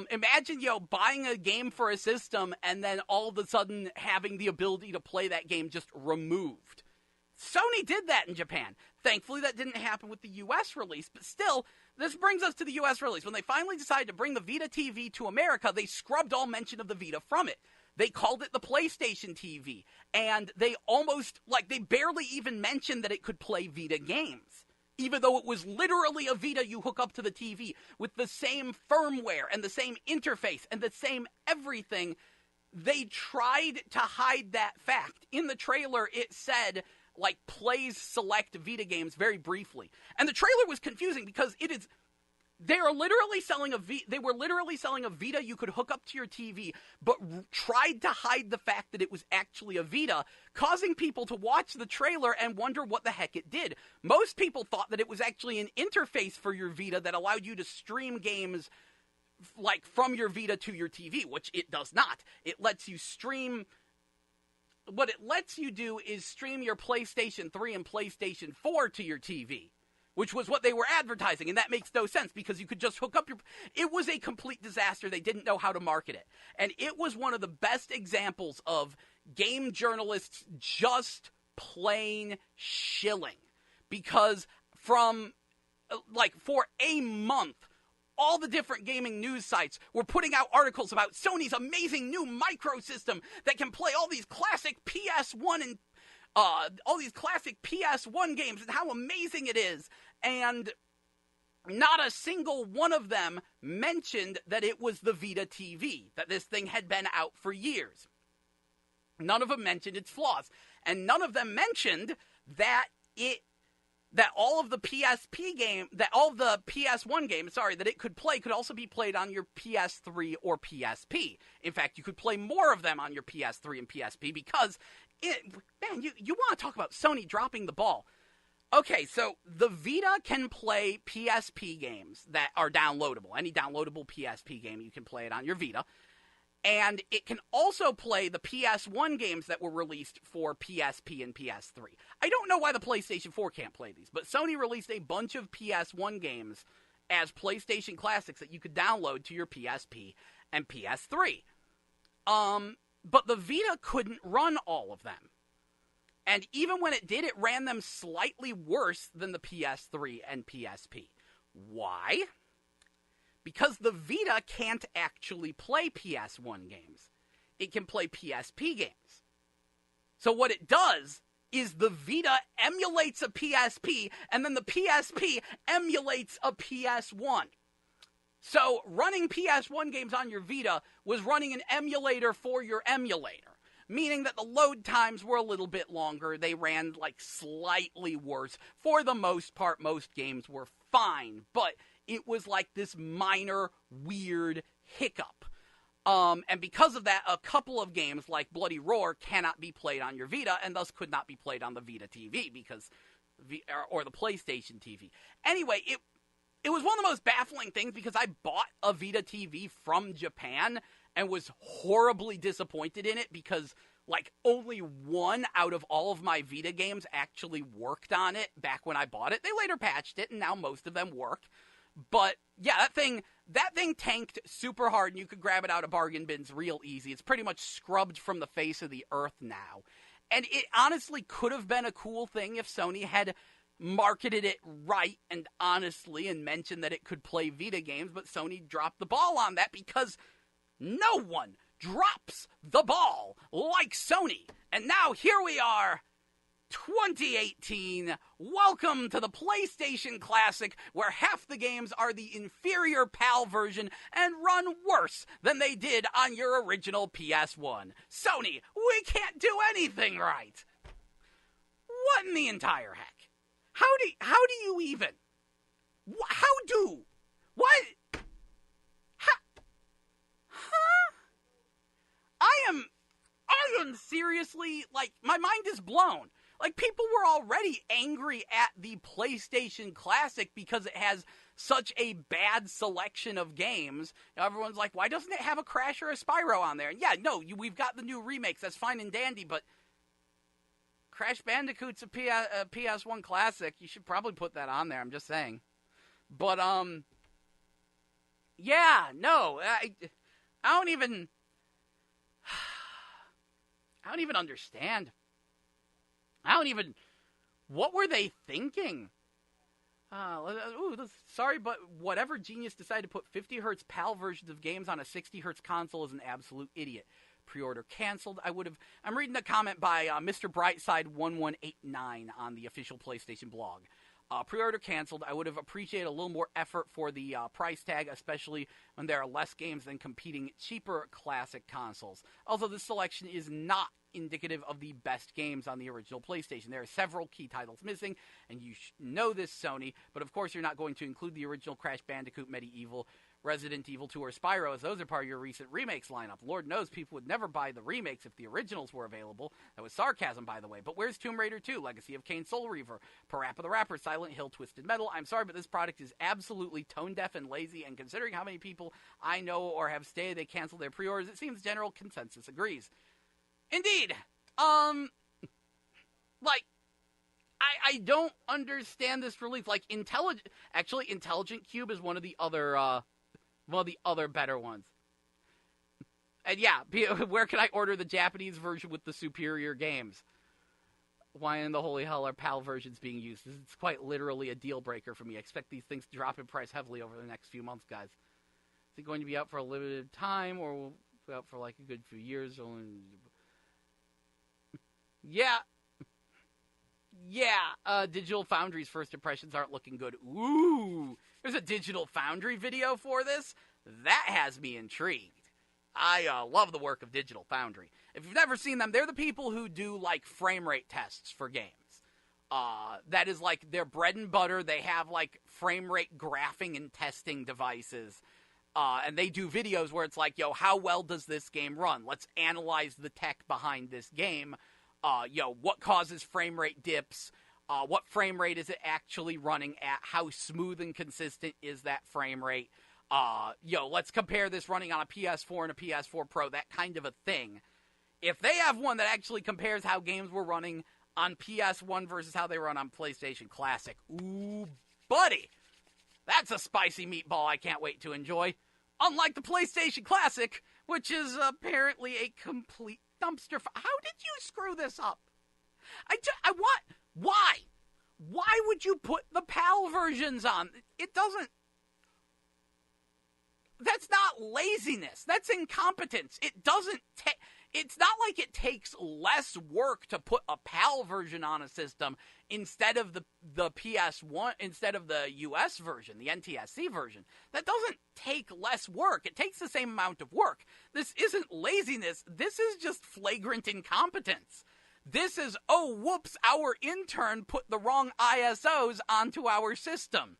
imagine, buying a game for a system, and then all of a sudden having the ability to play that game just removed. Sony did that in Japan. Thankfully, that didn't happen with the U.S. release, but still, this brings us to the U.S. release. When they finally decided to bring the Vita TV to America, they scrubbed all mention of the Vita from it. They called it the PlayStation TV, and they barely even mentioned that it could play Vita games, even though it was literally a Vita you hook up to the TV with the same firmware and the same interface and the same everything. They tried to hide that fact. In the trailer, it said, plays select Vita games very briefly. And the trailer was confusing because it is They are literally selling they were literally selling a Vita you could hook up to your TV, but tried to hide the fact that it was actually a Vita, causing people to watch the trailer and wonder what the heck it did. Most people thought that it was actually an interface for your Vita that allowed you to stream games like from your Vita to your TV, which it does not. It lets you stream. What it lets you do is stream your PlayStation 3 and PlayStation 4 to your TV, which was what they were advertising, and that makes no sense because you could just hook up your... It was a complete disaster. They didn't know how to market it. And it was one of the best examples of game journalists just plain shilling. Because for a month, all the different gaming news sites were putting out articles about Sony's amazing new microsystem that can play all these classic PS1 and all these classic PS1 games and how amazing it is. And not a single one of them mentioned that it was the Vita TV, that this thing had been out for years. None of them mentioned its flaws. And none of them mentioned that all of the PS1 games, that it could play could also be played on your PS3 or PSP. In fact, you could play more of them on your PS3 and PSP because you want to talk about Sony dropping the ball. Okay, so the Vita can play PSP games that are downloadable. Any downloadable PSP game, you can play it on your Vita. And it can also play the PS1 games that were released for PSP and PS3. I don't know why the PlayStation 4 can't play these, but Sony released a bunch of PS1 games as PlayStation Classics that you could download to your PSP and PS3. But the Vita couldn't run all of them. And even when it did, it ran them slightly worse than the PS3 and PSP. Why? Because the Vita can't actually play PS1 games. It can play PSP games. So what it does is the Vita emulates a PSP, and then the PSP emulates a PS1. So running PS1 games on your Vita was running an emulator for your emulator, meaning that the load times were a little bit longer. They ran slightly worse. For the most part, most games were fine, but it was this minor weird hiccup. And because of that, a couple of games like Bloody Roar cannot be played on your Vita and thus could not be played on the Vita TV or the PlayStation TV. Anyway, it was one of the most baffling things because I bought a Vita TV from Japan and was horribly disappointed in it because only one out of all of my Vita games actually worked on it back when I bought it. They later patched it and now most of them work. But yeah, that thing tanked super hard and you could grab it out of bargain bins real easy. It's pretty much scrubbed from the face of the earth now. And it honestly could have been a cool thing if Sony had marketed it right and honestly and mentioned that it could play Vita games, but Sony dropped the ball on that because no one drops the ball like Sony. And now here we are, 2018. Welcome to the PlayStation Classic, where half the games are the inferior PAL version and run worse than they did on your original PS1. Sony, we can't do anything right. What in the entire heck? How do you even? How do? What? Huh? I am seriously, my mind is blown. People were already angry at the PlayStation Classic because it has such a bad selection of games. Everyone's like, why doesn't it have a Crash or a Spyro on there? And yeah, no, we've got the new remakes. That's fine and dandy, but Crash Bandicoot's a PS1 Classic. You should probably put that on there. I'm just saying. But, yeah, no, I don't even understand. What were they thinking? Sorry, but whatever genius decided to put 50 Hz PAL versions of games on a 60 Hz console is an absolute idiot. Pre-order canceled. I'm reading a comment by Mr. Brightside1189 on the official PlayStation blog. Pre-order canceled. I would have appreciated a little more effort for the price tag, especially when there are less games than competing cheaper classic consoles. Also, this selection is not indicative of the best games on the original PlayStation. There are several key titles missing, and you know this, Sony, but of course you're not going to include the original Crash Bandicoot, Medieval, Resident Evil 2, or Spyro, as those are part of your recent remakes lineup. Lord knows people would never buy the remakes if the originals were available. That was sarcasm, by the way. But where's Tomb Raider 2, Legacy of Kain, Soul Reaver, Parappa the Rapper, Silent Hill, Twisted Metal? I'm sorry, but this product is absolutely tone-deaf and lazy, and considering how many people I know or have stated they canceled their pre-orders, it seems general consensus agrees. Indeed. I don't understand this relief. Like, Intelligent Cube is one of the other better ones. And yeah, where can I order the Japanese version with the superior games? Why in the holy hell are PAL versions being used? It's quite literally a deal breaker for me. I expect these things to drop in price heavily over the next few months, guys. Is it going to be out for a limited time, or will it be out for like a good few years? Yeah, Digital Foundry's first impressions aren't looking good. Ooh, there's a Digital Foundry video for this? That has me intrigued. I love the work of Digital Foundry. If you've never seen them, they're the people who do, like, frame rate tests for games. That is, like, their bread and butter. They have, like, frame rate graphing and testing devices. And they do videos where it's like, yo, how well does this game run? Let's analyze the tech behind this game. What causes frame rate dips? What frame rate is it actually running at? How smooth and consistent is that frame rate? Let's compare this running on a PS4 and a PS4 Pro, that kind of a thing. If they have one that actually compares how games were running on PS1 versus how they run on PlayStation Classic, ooh, buddy, that's a spicy meatball I can't wait to enjoy. Unlike the PlayStation Classic, which is apparently a complete dumpster. How did you screw this up? Why? Why would you put the PAL versions on? It doesn't. That's not laziness. That's incompetence. It doesn't take. It's not like it takes less work to put a PAL version on a system instead of the PS1, instead of the US version, the NTSC version. That doesn't take less work. It takes the same amount of work. This isn't laziness. This is just flagrant incompetence. This is, oh, whoops, our intern put the wrong ISOs onto our system.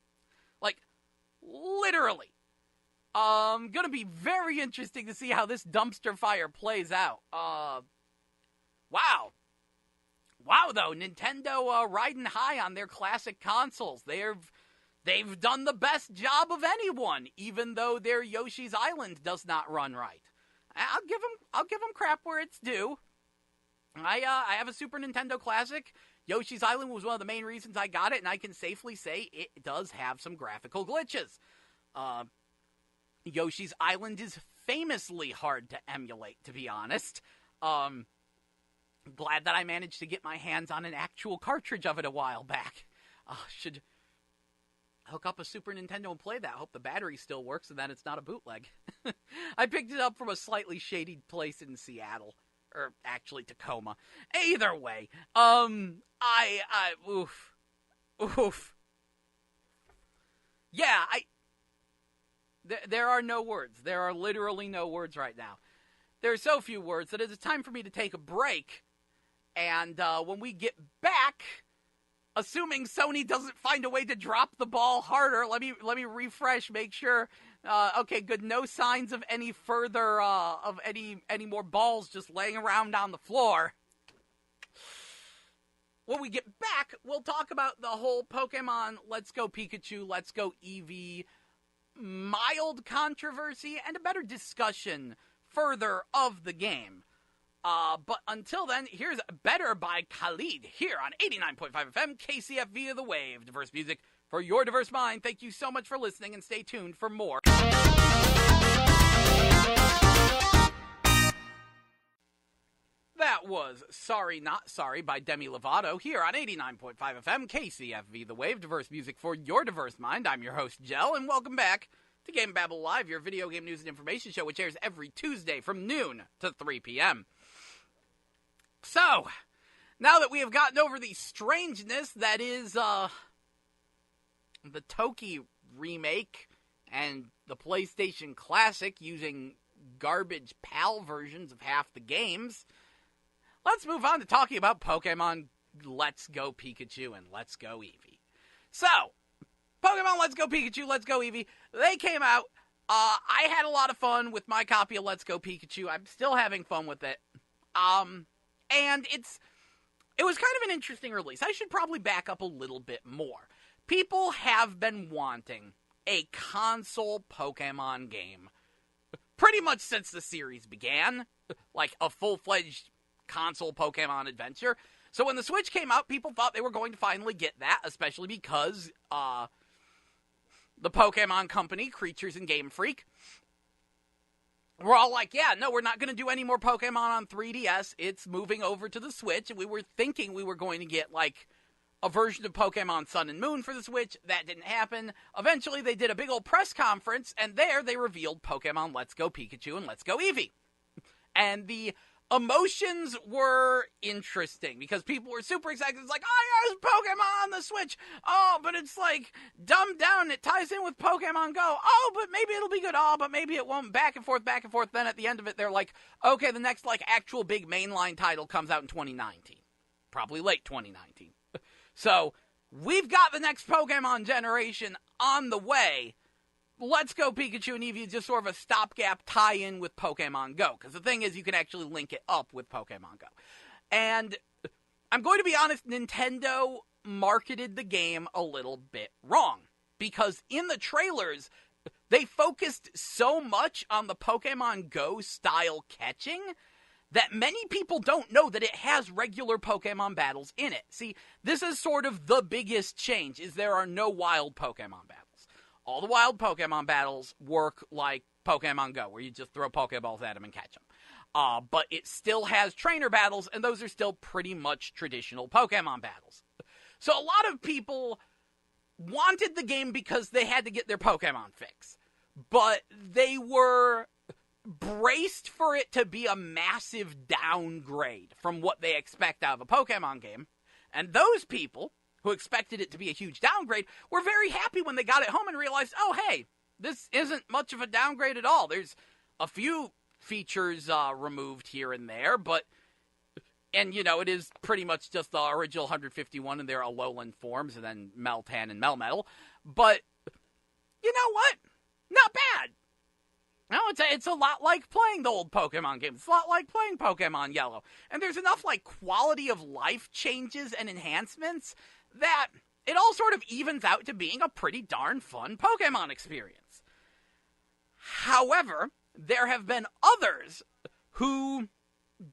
Like, literally. Gonna be very interesting to see how this dumpster fire plays out. Wow, though, Nintendo riding high on their classic consoles. They've done the best job of anyone, even though their Yoshi's Island does not run right. I'll give them crap where it's due. I have a Super Nintendo Classic. Yoshi's Island was one of the main reasons I got it, and I can safely say it does have some graphical glitches. Yoshi's Island is famously hard to emulate, to be honest. Glad that I managed to get my hands on an actual cartridge of it a while back. Should hook up a Super Nintendo and play that. Hope the battery still works and that it's not a bootleg. I picked it up from a slightly shady place in Seattle. Or actually Tacoma. Either way, oof. Yeah, There are no words. There are literally no words right now. There are so few words that it's time for me to take a break. And when we get back, assuming Sony doesn't find a way to drop the ball harder, let me refresh, make sure. Okay, good. No signs of any further of any more balls just laying around on the floor. When we get back, we'll talk about the whole Pokemon Let's Go Pikachu, Let's Go Eevee mild controversy and a better discussion further of the game. But until then, here's Better by Khalid here on 89.5 FM KCF via the Wave. Diverse music for your diverse mind. Thank you so much for listening and stay tuned for more. That was Sorry Not Sorry by Demi Lovato here on 89.5 FM KCFV The Wave, diverse music for your diverse mind. I'm your host, Jell, and welcome back to GameBabble Live, your video game news and information show, which airs every Tuesday from noon to 3 p.m. So, now that we have gotten over the strangeness that is, the Toki remake and the PlayStation Classic using garbage PAL versions of half the games, let's move on to talking about Pokemon Let's Go Pikachu and Let's Go Eevee. So, Pokemon Let's Go Pikachu, Let's Go Eevee, they came out. I had a lot of fun with my copy of Let's Go Pikachu. I'm still having fun with it. And it was kind of an interesting release. I should probably back up a little bit more. People have been wanting a console Pokemon game pretty much since the series began, like a full-fledged console Pokemon adventure. So when the Switch came out, people thought they were going to finally get that, especially because the Pokemon company, Creatures and Game Freak, were all like, yeah, no, we're not going to do any more Pokemon on 3DS. It's moving over to the Switch, and we were thinking we were going to get, like, a version of Pokemon Sun and Moon for the Switch. That didn't happen. Eventually, they did a big old press conference, and there they revealed Pokemon Let's Go Pikachu and Let's Go Eevee. And the emotions were interesting, because people were super excited. It's like, oh, yeah, there's Pokemon on the Switch. Oh, but it's, like, dumbed down. It ties in with Pokemon Go. Oh, but maybe it'll be good. Oh, but maybe it won't. Back and forth, back and forth. Then at the end of it, they're like, okay, the next, like, actual big mainline title comes out in 2019. Probably late 2019. So, we've got the next Pokemon generation on the way. Let's Go Pikachu and Eevee is just sort of a stopgap tie-in with Pokemon Go. Because the thing is, you can actually link it up with Pokemon Go. And I'm going to be honest, Nintendo marketed the game a little bit wrong. Because in the trailers, they focused so much on the Pokemon Go style catching that many people don't know that it has regular Pokemon battles in it. See, this is sort of the biggest change, is there are no wild Pokemon battles. All the wild Pokemon battles work like Pokemon Go, where you just throw Pokeballs at them and catch them. But it still has trainer battles, and those are still pretty much traditional Pokemon battles. So a lot of people wanted the game because they had to get their Pokemon fix. But they were braced for it to be a massive downgrade from what they expect out of a Pokemon game. And those people who expected it to be a huge downgrade were very happy when they got it home and realized, oh, hey, this isn't much of a downgrade at all. There's a few features removed here and there, and, you know, it is pretty much just the original 151 in their Alolan forms, and then Meltan and Melmetal. But, you know what? Not bad. No, it's a lot like playing the old Pokemon games. It's a lot like playing Pokemon Yellow. And there's enough, like, quality of life changes and enhancements that it all sort of evens out to being a pretty darn fun Pokemon experience. However, there have been others who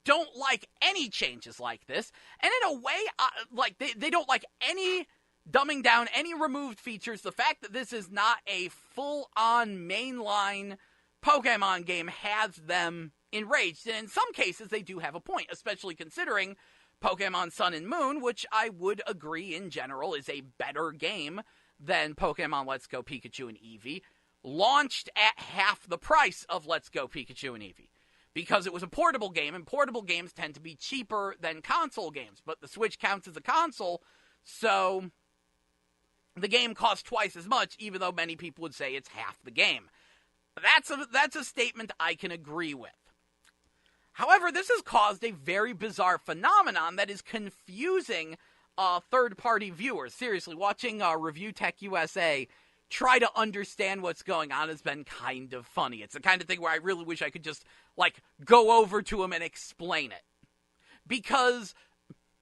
don't like any changes like this, and in a way, they don't like any dumbing down, any removed features. The fact that this is not a full-on mainline Pokemon game has them enraged, and in some cases they do have a point, especially considering Pokemon Sun and Moon, which I would agree in general is a better game than Pokemon Let's Go Pikachu and Eevee, launched at half the price of Let's Go Pikachu and Eevee, because it was a portable game, and portable games tend to be cheaper than console games, but the Switch counts as a console, so the game costs twice as much, even though many people would say it's half the game. That's a statement I can agree with. However, this has caused a very bizarre phenomenon that is confusing third-party viewers. Seriously, watching Review Tech USA try to understand what's going on has been kind of funny. It's the kind of thing where I really wish I could just, like, go over to him and explain it. Because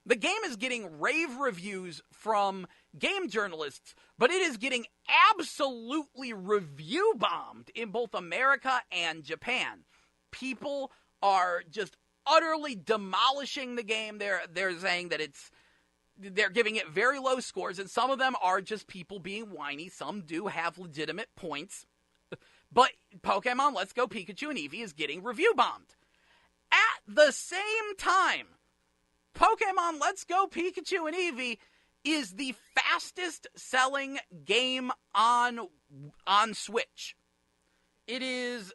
the game is getting rave reviews from game journalists, but it is getting absolutely review-bombed in both America and Japan. People are just utterly demolishing the game. They're saying that they're giving it very low scores, and some of them are just people being whiny. Some do have legitimate points. But Pokemon Let's Go Pikachu and Eevee is getting review-bombed. At the same time, Pokemon Let's Go Pikachu and Eevee is the fastest-selling game on Switch. It is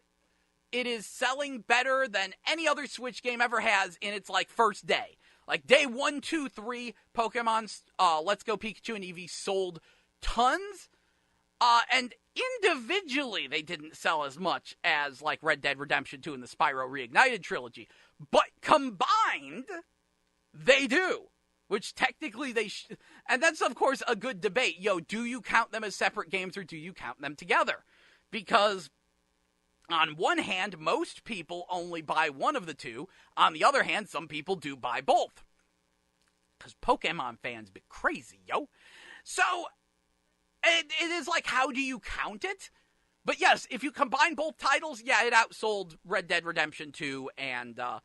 selling better than any other Switch game ever has in its, like, first day. Like, day 1, 2, 3, Pokemon Let's Go Pikachu and Eevee sold tons, And individually, they didn't sell as much as, like, Red Dead Redemption 2 and the Spyro Reignited trilogy. But combined, they do. Which technically they should. And that's, of course, a good debate. Do you count them as separate games or do you count them together? Because on one hand, most people only buy one of the two. On the other hand, some people do buy both. Because Pokemon fans be crazy, So, it is like, how do you count it? But yes, if you combine both titles, yeah, it outsold Red Dead Redemption 2 and the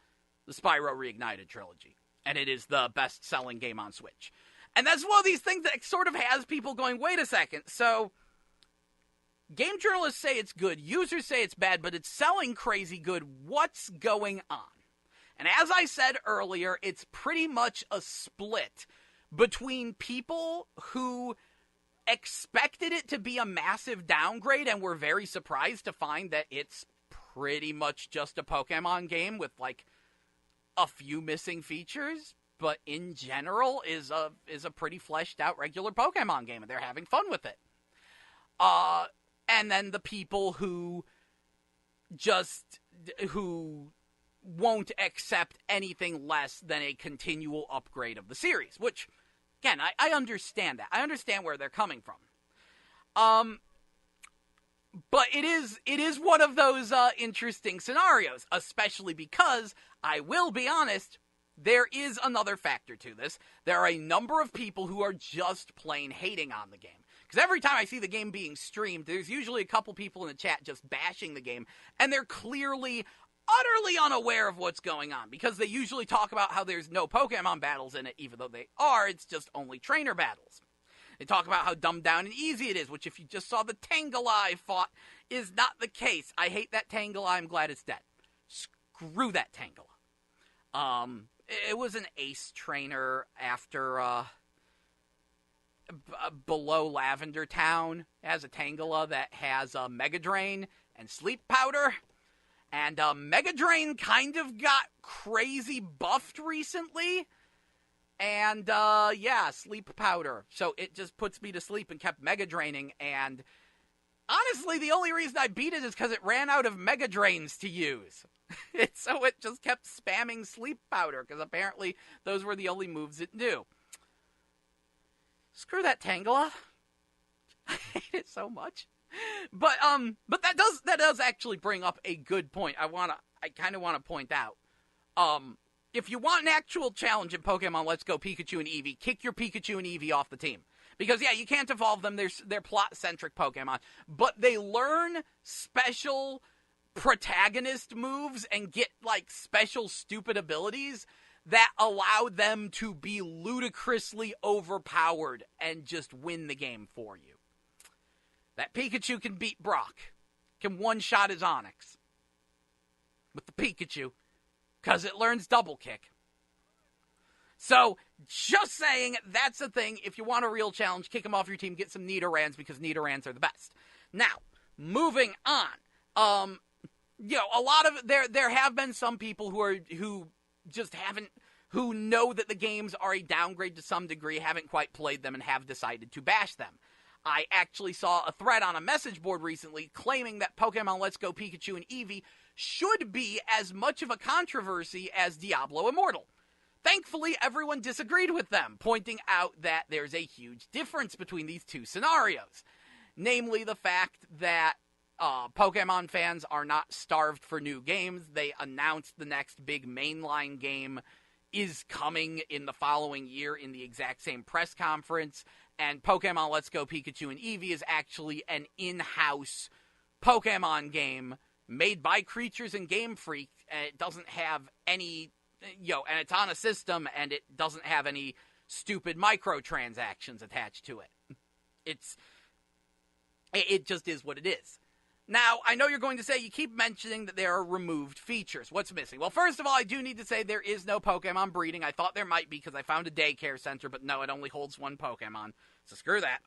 Spyro Reignited trilogy. And it is the best-selling game on Switch. And that's one of these things that sort of has people going, wait a second, so game journalists say it's good, users say it's bad, but it's selling crazy good. What's going on? And as I said earlier, it's pretty much a split between people who expected it to be a massive downgrade and were very surprised to find that it's pretty much just a Pokemon game with, like, a few missing features, but in general is a pretty fleshed out regular Pokemon game, and they're having fun with it. And then the people who won't accept anything less than a continual upgrade of the series, which, again, I understand that. I understand where they're coming from. But it is one of those interesting scenarios, especially because, I will be honest, there is another factor to this. There are a number of people who are just plain hating on the game. Because every time I see the game being streamed, there's usually a couple people in the chat just bashing the game, and they're clearly, utterly unaware of what's going on, because they usually talk about how there's no Pokemon battles in it, even though they are, it's just only trainer battles. They talk about how dumbed down and easy it is, which if you just saw the Tangela I fought, is not the case. I hate that Tangela, I'm glad it's dead. Screw that Tangela. It was an ace trainer after, below Lavender Town. It has a Tangela that has Mega Drain and Sleep Powder. And Mega Drain kind of got crazy buffed recently. And, yeah, Sleep Powder. So it just puts me to sleep and kept Mega Draining. And honestly, the only reason I beat it is because it ran out of Mega Drains to use. So it just kept spamming Sleep Powder, because apparently those were the only moves it knew. Screw that Tangela. I hate it so much. But that does actually bring up a good point. I kind of want to point out. If you want an actual challenge in Pokemon Let's Go Pikachu and Eevee, kick your Pikachu and Eevee off the team. Because, yeah, you can't evolve them. They're plot-centric Pokemon. But they learn special protagonist moves and get, like, special stupid abilities that allow them to be ludicrously overpowered and just win the game for you. That Pikachu can beat Brock. Can one-shot his Onix. With the Pikachu. Because it learns double kick. So, just saying, that's the thing. If you want a real challenge, kick them off your team, get some Nidorans, because Nidorans are the best. Now, moving on. A lot of there have been some people who know that the games are a downgrade to some degree, haven't quite played them, and have decided to bash them. I actually saw a thread on a message board recently claiming that Pokemon Let's Go Pikachu and Eevee should be as much of a controversy as Diablo Immortal. Thankfully, everyone disagreed with them, pointing out that there's a huge difference between these two scenarios. Namely, the fact that Pokemon fans are not starved for new games. They announced the next big mainline game is coming in the following year in the exact same press conference. And Pokemon Let's Go Pikachu and Eevee is actually an in-house Pokemon game made by Creatures and Game Freak. And it doesn't have any, and it's on a system, and it doesn't have any stupid microtransactions attached to it. It just is what it is. Now, I know you're going to say, you keep mentioning that there are removed features. What's missing? Well, first of all, I do need to say there is no Pokemon breeding. I thought there might be because I found a daycare center, but no, it only holds one Pokemon. So screw that.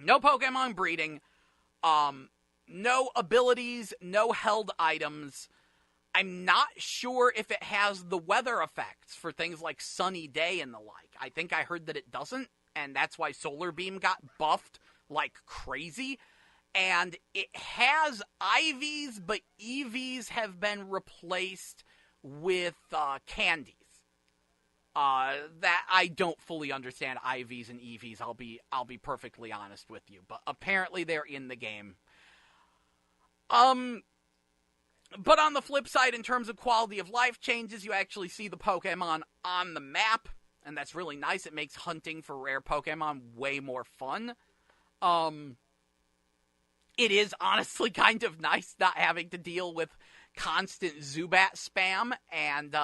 No Pokemon breeding. No abilities, no held items. I'm not sure if it has the weather effects for things like sunny day and the like. I think I heard that it doesn't, and that's why Solar Beam got buffed like crazy. And it has IVs, but EVs have been replaced with candies. That I don't fully understand IVs and EVs. I'll be perfectly honest with you, but apparently they're in the game. But on the flip side, in terms of quality of life changes, you actually see the Pokemon on the map, and that's really nice. It makes hunting for rare Pokemon way more fun. It is honestly kind of nice not having to deal with constant Zubat spam, and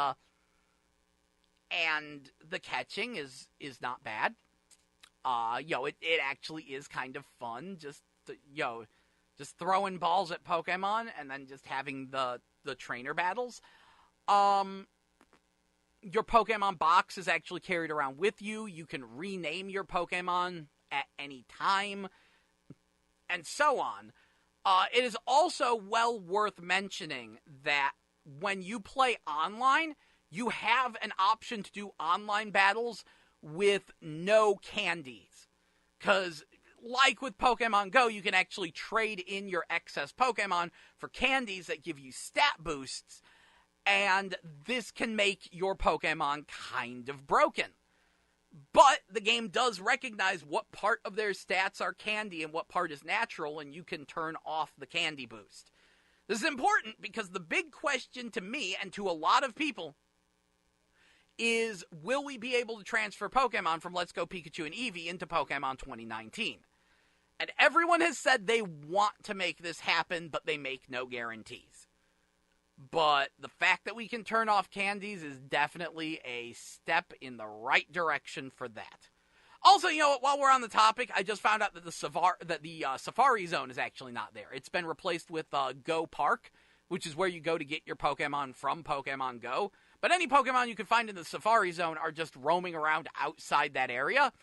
the catching is not bad. It actually is kind of fun, just throwing balls at Pokemon and then just having the trainer battles. Your Pokemon box is actually carried around with you. You can rename your Pokemon at any time, and so on. It is also well worth mentioning that when you play online, you have an option to do online battles with no candies. Because, like with Pokemon Go, you can actually trade in your excess Pokemon for candies that give you stat boosts, and this can make your Pokemon kind of broken. But the game does recognize what part of their stats are candy and what part is natural, and you can turn off the candy boost. This is important because the big question to me and to a lot of people is, will we be able to transfer Pokemon from Let's Go Pikachu and Eevee into Pokemon 2019? And everyone has said they want to make this happen, but they make no guarantees. But the fact that we can turn off candies is definitely a step in the right direction for that. Also, while we're on the topic, I just found out that the Safari Zone is actually not there. It's been replaced with Go Park, which is where you go to get your Pokemon from Pokemon Go. But any Pokemon you can find in the Safari Zone are just roaming around outside that area.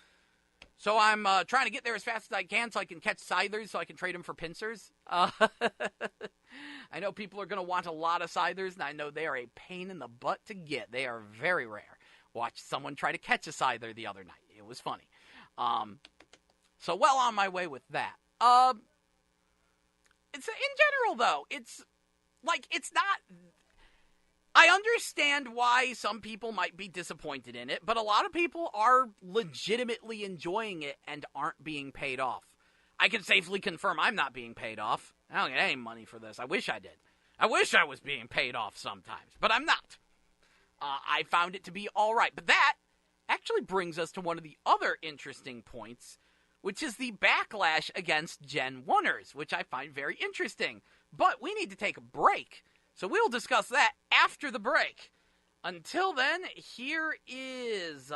So I'm trying to get there as fast as I can so I can catch Scythers so I can trade them for Pincers. I know people are going to want a lot of Scythers, and I know they are a pain in the butt to get. They are very rare. Watched someone try to catch a Scyther the other night. It was funny. So well on my way with that. It's in general, though, it's not... I understand why some people might be disappointed in it, but a lot of people are legitimately enjoying it and aren't being paid off. I can safely confirm I'm not being paid off. I don't get any money for this. I wish I did. I wish I was being paid off sometimes, but I'm not. I found it to be all right. But that actually brings us to one of the other interesting points, which is the backlash against Gen 1ers, which I find very interesting. But we need to take a break. So we'll discuss that after the break. Until then, here is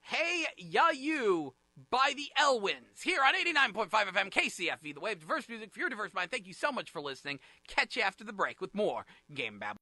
Hey Ya You by the Elwins here on 89.5 FM KCFV, the wave diverse music for your diverse mind. Thank you so much for listening. Catch you after the break with more GameBabble.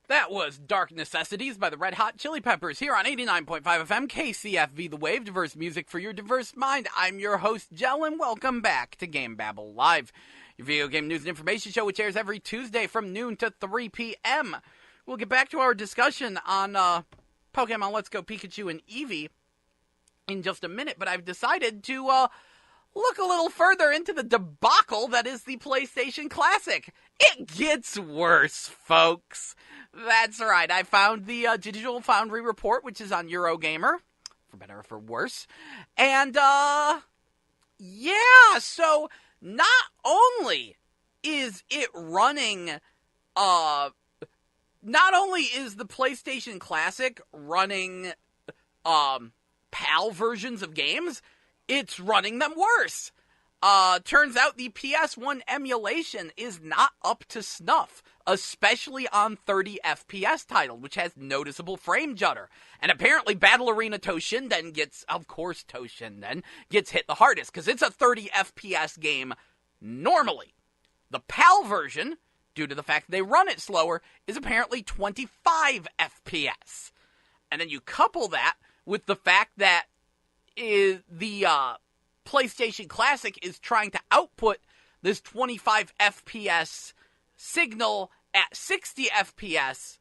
That was Dark Necessities by the Red Hot Chili Peppers here on 89.5 FM KCFV, the wave diverse music for your diverse mind. I'm your host, Jell, and welcome back to GameBabble Live, your video game news and information show, which airs every Tuesday from noon to 3 p.m. We'll get back to our discussion on Pokemon Let's Go Pikachu and Eevee in just a minute, but I've decided to look a little further into the debacle that is the PlayStation Classic. It gets worse, folks. That's right. I found the Digital Foundry report, which is on Eurogamer, for better or for worse. And, yeah, so not only is it running, not only is the PlayStation Classic running, PAL versions of games, it's running them worse. Turns out the PS1 emulation is not up to snuff, especially on 30 FPS title, which has noticeable frame judder. And apparently Battle Arena Toshinden gets hit the hardest, because it's a 30 FPS game normally. The PAL version, due to the fact they run it slower, is apparently 25 FPS. And then you couple that with the fact that the PlayStation Classic is trying to output this 25 FPS signal at 60 FPS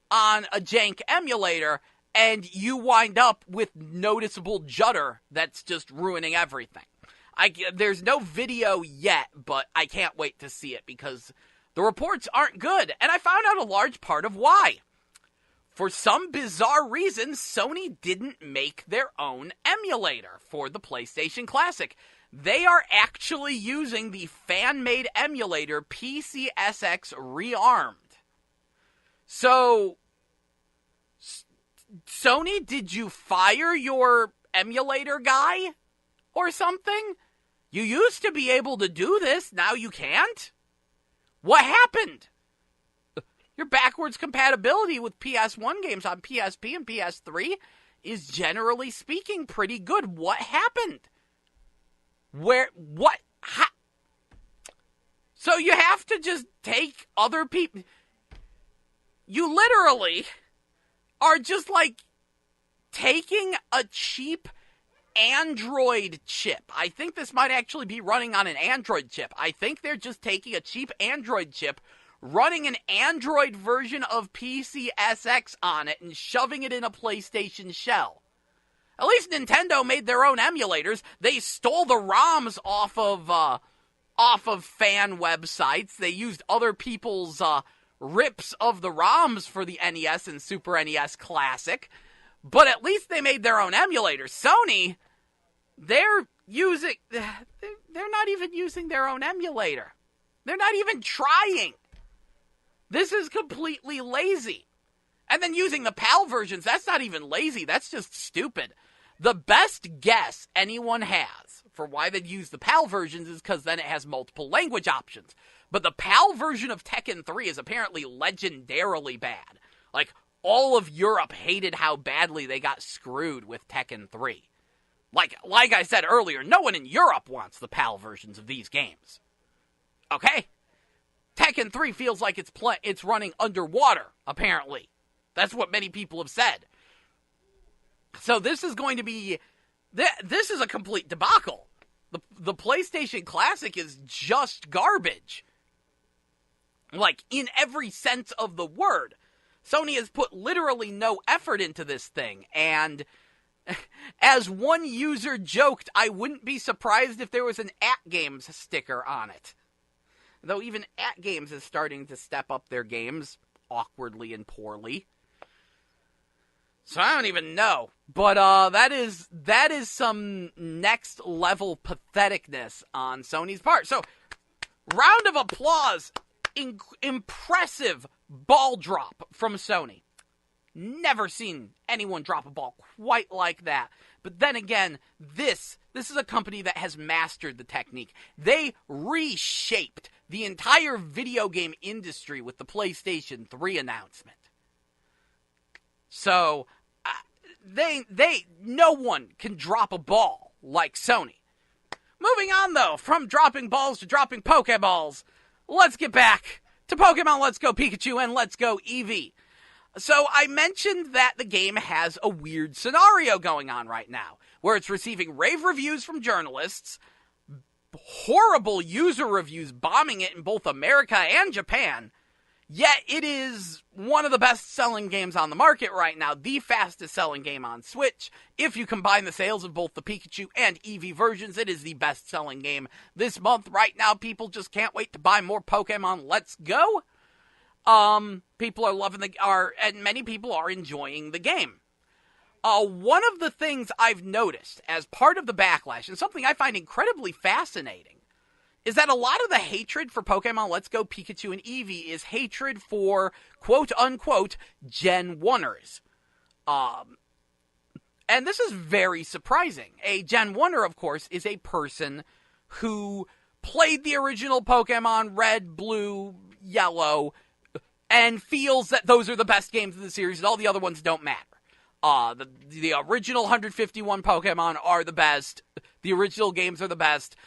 on a jank emulator, and you wind up with noticeable judder that's just ruining everything. There's no video yet, but I can't wait to see it because the reports aren't good, and I found out a large part of why. For some bizarre reason, Sony didn't make their own emulator for the PlayStation Classic. They are actually using the fan-made emulator PCSX Rearmed. So, Sony, did you fire your emulator guy or something? You used to be able to do this, now you can't? What happened? Your backwards compatibility with PS1 games on PSP and PS3 is generally speaking pretty good. What happened? So you have to just take other people. You literally are just like taking a cheap Android chip. I think this might actually be running on an Android chip. I think they're just taking a cheap Android chip, running an Android version of PCSX on it, and shoving it in a PlayStation shell. At least Nintendo made their own emulators. They stole the ROMs off of fan websites. They used other people's rips of the ROMs for the NES and Super NES Classic. But at least they made their own emulators. Sony, they're not even using their own emulator. They're not even trying. This is completely lazy. And then using the PAL versions, that's not even lazy. That's just stupid. The best guess anyone has for why they'd use the PAL versions is because then it has multiple language options. But the PAL version of Tekken 3 is apparently legendarily bad. Like, all of Europe hated how badly they got screwed with Tekken 3. Like I said earlier, no one in Europe wants the PAL versions of these games. Okay? Tekken 3 feels like it's running underwater, apparently. That's what many people have said. So this is going to be... This is a complete debacle. The PlayStation Classic is just garbage. Like, in every sense of the word. Sony has put literally no effort into this thing, and as one user joked, I wouldn't be surprised if there was an @Games sticker on it. Though even @Games is starting to step up their games, awkwardly and poorly. So I don't even know. But that is some next level patheticness on Sony's part. So, round of applause. Impressive ball drop from Sony. Never seen anyone drop a ball quite like that. But then again, this is a company that has mastered the technique. They reshaped the entire video game industry with the PlayStation 3 announcement. So, no one can drop a ball like Sony. Moving on, though, from dropping balls to dropping Pokeballs, let's get back to Pokemon Let's Go Pikachu and Let's Go Eevee. So I mentioned that the game has a weird scenario going on right now, where it's receiving rave reviews from journalists, horrible user reviews bombing it in both America and Japan, yet it is one of the best-selling games on the market right now, the fastest-selling game on Switch. If you combine the sales of both the Pikachu and Eevee versions, it is the best-selling game this month. Right now, people just can't wait to buy more Pokemon Let's Go. People are loving and many people are enjoying the game. One of the things I've noticed as part of the backlash, and something I find incredibly fascinating, is that a lot of the hatred for Pokemon Let's Go Pikachu and Eevee is hatred for quote-unquote Gen 1ers. And this is very surprising. A Gen 1er, of course, is a person who played the original Pokemon Red, Blue, Yellow, and feels that those are the best games in the series and all the other ones don't matter. The original 151 Pokemon are the best. The original games are the best.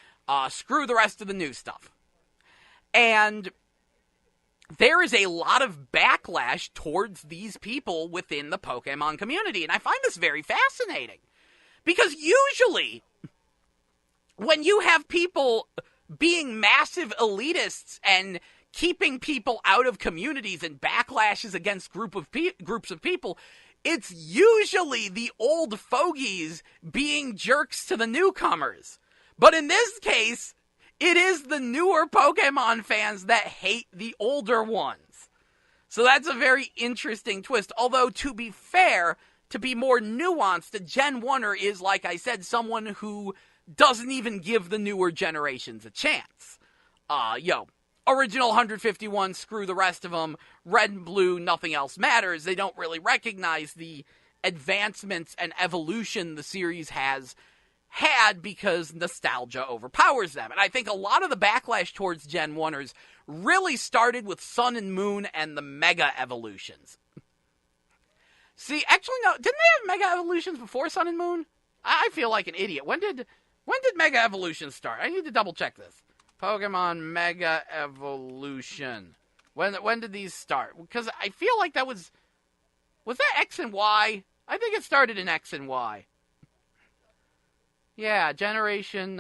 Screw the rest of the new stuff. And there is a lot of backlash towards these people within the Pokemon community. And I find this very fascinating. Because usually, when you have people being massive elitists and keeping people out of communities and backlashes against groups of people, it's usually the old fogies being jerks to the newcomers. But in this case, it is the newer Pokemon fans that hate the older ones. So that's a very interesting twist. Although, to be fair, to be more nuanced, a Gen 1er is, like I said, someone who doesn't even give the newer generations a chance. Original 151, screw the rest of them. Red and blue, nothing else matters. They don't really recognize the advancements and evolution the series has had because nostalgia overpowers them. And I think a lot of the backlash towards Gen 1ers really started with Sun and Moon and the Mega Evolutions. See, actually, no, didn't they have Mega Evolutions before Sun and Moon? I feel like an idiot. When did Mega Evolutions start? I need to double check this. Pokemon Mega Evolution. When did these start? Because I feel like that was that X and Y? I think it started in X and Y. Yeah, Generation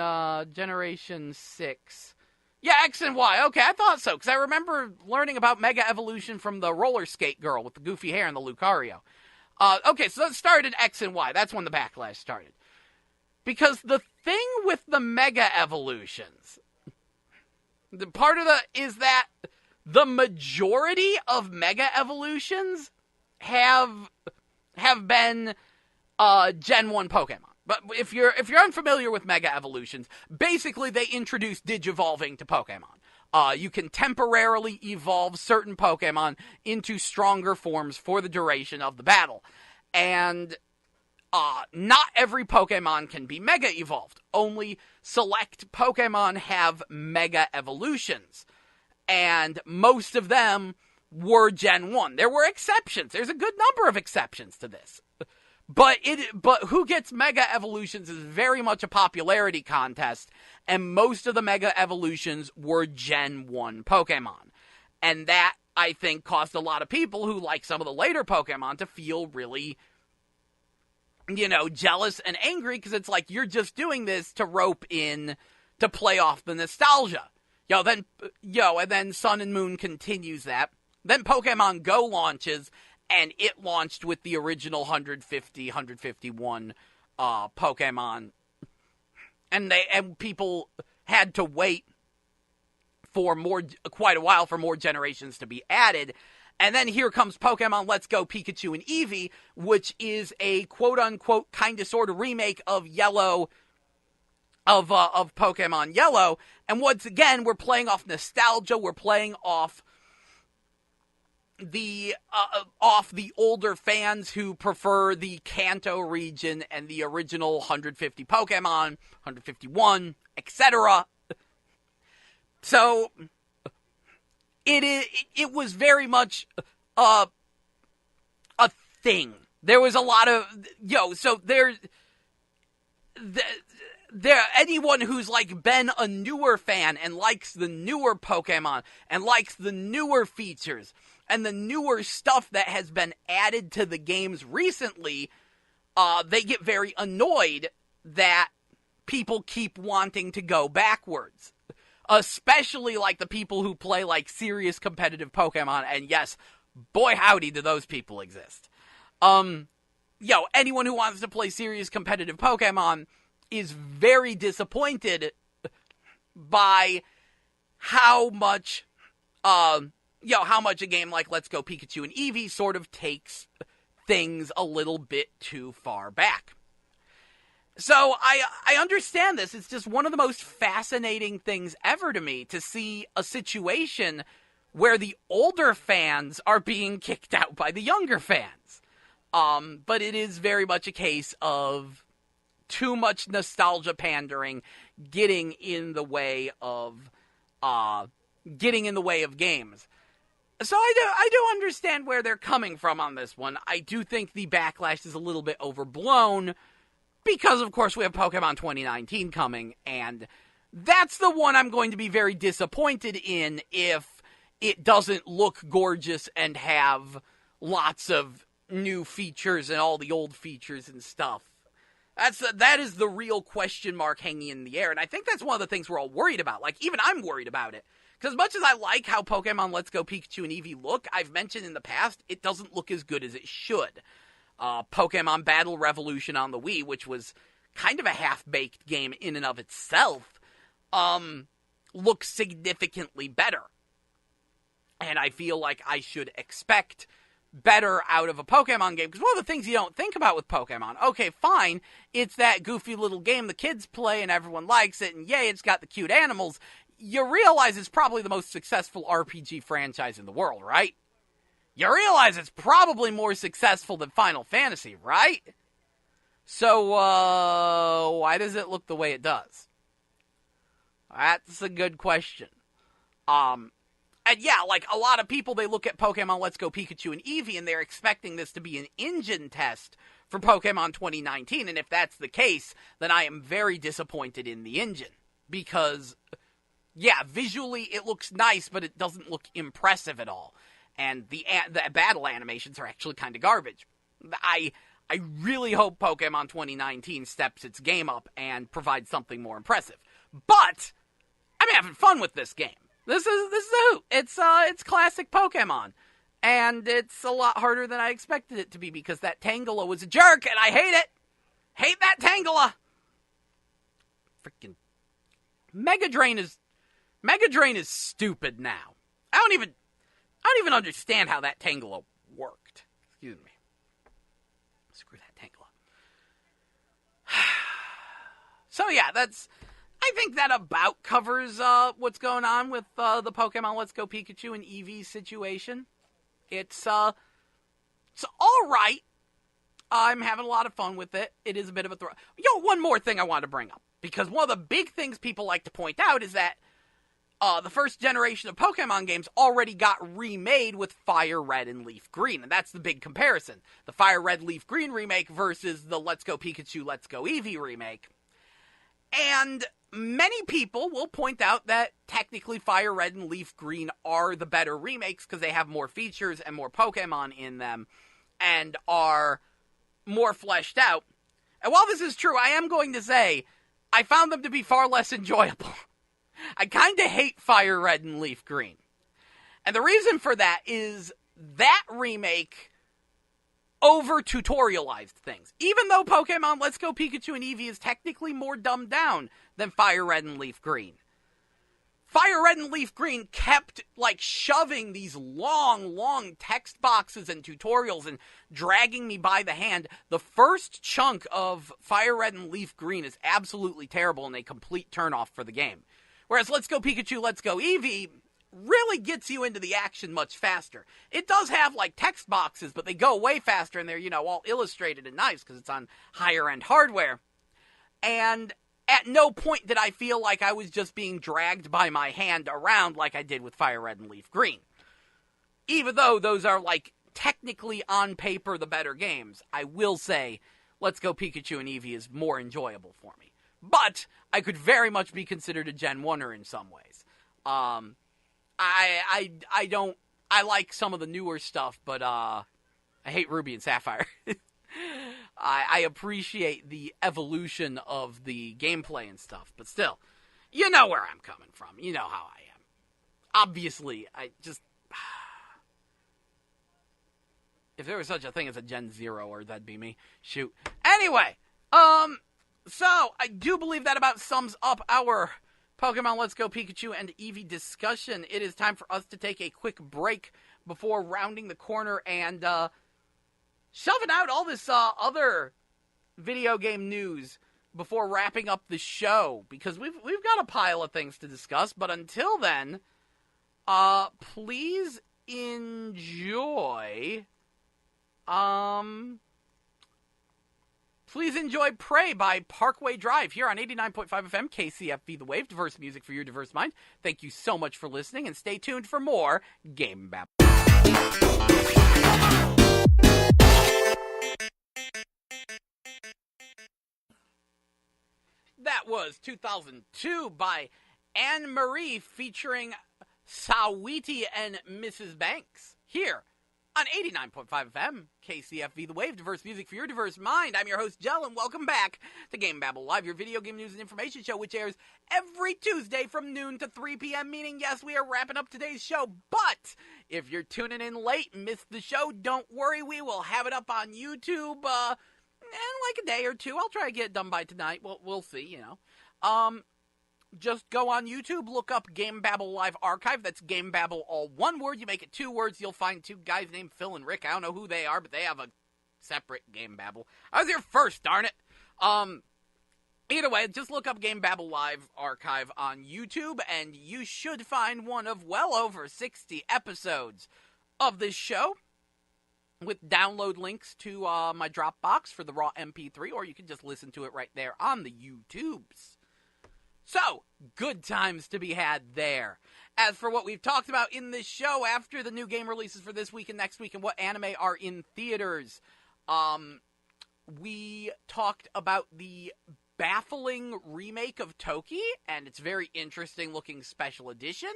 6. Yeah, X and Y. Okay, I thought so, because I remember learning about Mega Evolution from the roller skate girl with the goofy hair and the Lucario. Okay, so that started X and Y. That's when the backlash started. Because the thing with the Mega Evolutions, the part of is that the majority of Mega Evolutions have been Gen 1 Pokemon. But if you're unfamiliar with Mega Evolutions, basically they introduced Digivolving to Pokemon. You can temporarily evolve certain Pokemon into stronger forms for the duration of the battle. And not every Pokemon can be Mega Evolved. Only select Pokemon have Mega Evolutions. And most of them were Gen 1. There were exceptions. There's a good number of exceptions to this. But who gets Mega Evolutions is very much a popularity contest, and most of the Mega Evolutions were Gen 1 Pokemon. And that, I think, caused a lot of people who like some of the later Pokemon to feel really, jealous and angry, because it's like, you're just doing this to rope in, to play off the nostalgia. And then Sun and Moon continues that. Then Pokemon Go launches, and it launched with the original 150, 151 Pokemon. And people had to wait for quite a while for more generations to be added. And then here comes Pokemon Let's Go Pikachu and Eevee, which is a quote-unquote kind of sort of remake of Yellow, of Pokemon Yellow. And once again, we're playing off nostalgia, we're playing off the older fans who prefer the Kanto region and the original 150 Pokemon, 151, etc. So it was very much a thing. There was a lot of so there anyone who's like been a newer fan and likes the newer Pokemon and likes the newer features and the newer stuff that has been added to the games recently, they get very annoyed that people keep wanting to go backwards. Especially like the people who play like serious competitive Pokemon, and yes, boy howdy do those people exist. Anyone who wants to play serious competitive Pokemon is very disappointed by how much a game like Let's Go Pikachu and Eevee sort of takes things a little bit too far back. So I understand this. It's just one of the most fascinating things ever to me to see a situation where the older fans are being kicked out by the younger fans. But it is very much a case of too much nostalgia pandering getting in the way of games. So I do understand where they're coming from on this one. I do think the backlash is a little bit overblown because, of course, we have Pokemon 2019 coming, and that's the one I'm going to be very disappointed in if it doesn't look gorgeous and have lots of new features and all the old features and stuff. That is the real question mark hanging in the air, and I think that's one of the things we're all worried about. Like, even I'm worried about it. Because as much as I like how Pokemon Let's Go Pikachu and Eevee look, I've mentioned in the past, it doesn't look as good as it should. Pokemon Battle Revolution on the Wii, which was kind of a half-baked game in and of itself, looks significantly better. And I feel like I should expect better out of a Pokemon game. Because one of the things you don't think about with Pokemon, okay, fine, it's that goofy little game the kids play and everyone likes it, and yay, it's got the cute animals. You realize it's probably the most successful RPG franchise in the world, right? You realize it's probably more successful than Final Fantasy, right? So, why does it look the way it does? That's a good question. And yeah, like, a lot of people, they look at Pokemon Let's Go Pikachu and Eevee, and they're expecting this to be an engine test for Pokemon 2019, and if that's the case, then I am very disappointed in the engine. Because, yeah, visually it looks nice, but it doesn't look impressive at all. And the battle animations are actually kind of garbage. I really hope Pokemon 2019 steps its game up and provides something more impressive. But I'm having fun with this game. This is a hoot. It's classic Pokemon, and it's a lot harder than I expected it to be because that Tangela was a jerk, and I hate it. Hate that Tangela. Freaking Mega Drain is stupid now. I don't even understand how that Tangela worked. Excuse me. Screw that Tangela. So yeah, I think that about covers what's going on with the Pokemon Let's Go Pikachu and Eevee situation. It's all right. I'm having a lot of fun with it. It is a bit of a throw. One more thing I want to bring up, because one of the big things people like to point out is that the first generation of Pokemon games already got remade with Fire Red and Leaf Green, and that's the big comparison. The Fire Red Leaf Green remake versus the Let's Go Pikachu, Let's Go Eevee remake. And many people will point out that technically Fire Red and Leaf Green are the better remakes because they have more features and more Pokemon in them and are more fleshed out. And while this is true, I am going to say I found them to be far less enjoyable. I kind of hate Fire Red and Leaf Green. And the reason for that is that remake over-tutorialized things. Even though Pokemon Let's Go Pikachu and Eevee is technically more dumbed down than Fire Red and Leaf Green. Fire Red and Leaf Green kept, shoving these long text boxes and tutorials and dragging me by the hand. The first chunk of Fire Red and Leaf Green is absolutely terrible and a complete turnoff for the game. Whereas Let's Go Pikachu, Let's Go Eevee really gets you into the action much faster. It does have, text boxes, but they go way faster, and they're, all illustrated and nice because it's on higher-end hardware. And at no point did I feel like I was just being dragged by my hand around like I did with Fire Red and Leaf Green. Even though those are, technically on paper the better games, I will say Let's Go Pikachu and Eevee is more enjoyable for me. But I could very much be considered a Gen 1er in some ways. I like some of the newer stuff, but I hate Ruby and Sapphire. I appreciate the evolution of the gameplay and stuff, but still, you know where I'm coming from. You know how I am. Obviously, if there was such a thing as a Gen 0, that'd be me. Shoot. Anyway, so I do believe that about sums up our Pokemon Let's Go Pikachu and Eevee discussion. It is time for us to take a quick break before rounding the corner and shoving out all this other video game news before wrapping up the show, because we've got a pile of things to discuss. But until then, please enjoy Prey by Parkway Drive here on 89.5 FM KCFV The Wave. Diverse music for your diverse mind. Thank you so much for listening, and stay tuned for more GameBabble. That was 2002 by Anne-Marie featuring Sawiti and Mrs. Banks here on 89.5 FM, KCFV, The Wave, diverse music for your diverse mind. I'm your host, Jell, and welcome back to GameBabble Live, your video game news and information show, which airs every Tuesday from noon to 3 p.m., meaning, yes, we are wrapping up today's show, but if you're tuning in late and missed the show, don't worry, we will have it up on YouTube, in like a day or two. I'll try to get it done by tonight. We'll see, you know. Just go on YouTube, look up GameBabble Live Archive. That's GameBabble, all one word. You make it two words, you'll find two guys named Phil and Rick. I don't know who they are, but they have a separate GameBabble. I was here first, darn it. Either way, just look up GameBabble Live Archive on YouTube, and you should find one of well over 60 episodes of this show with download links to my Dropbox for the raw MP3, or you can just listen to it right there on the YouTubes. So, good times to be had there. As for what we've talked about in this show after the new game releases for this week and next week and what anime are in theaters, we talked about the baffling remake of Toki and its very interesting looking special edition,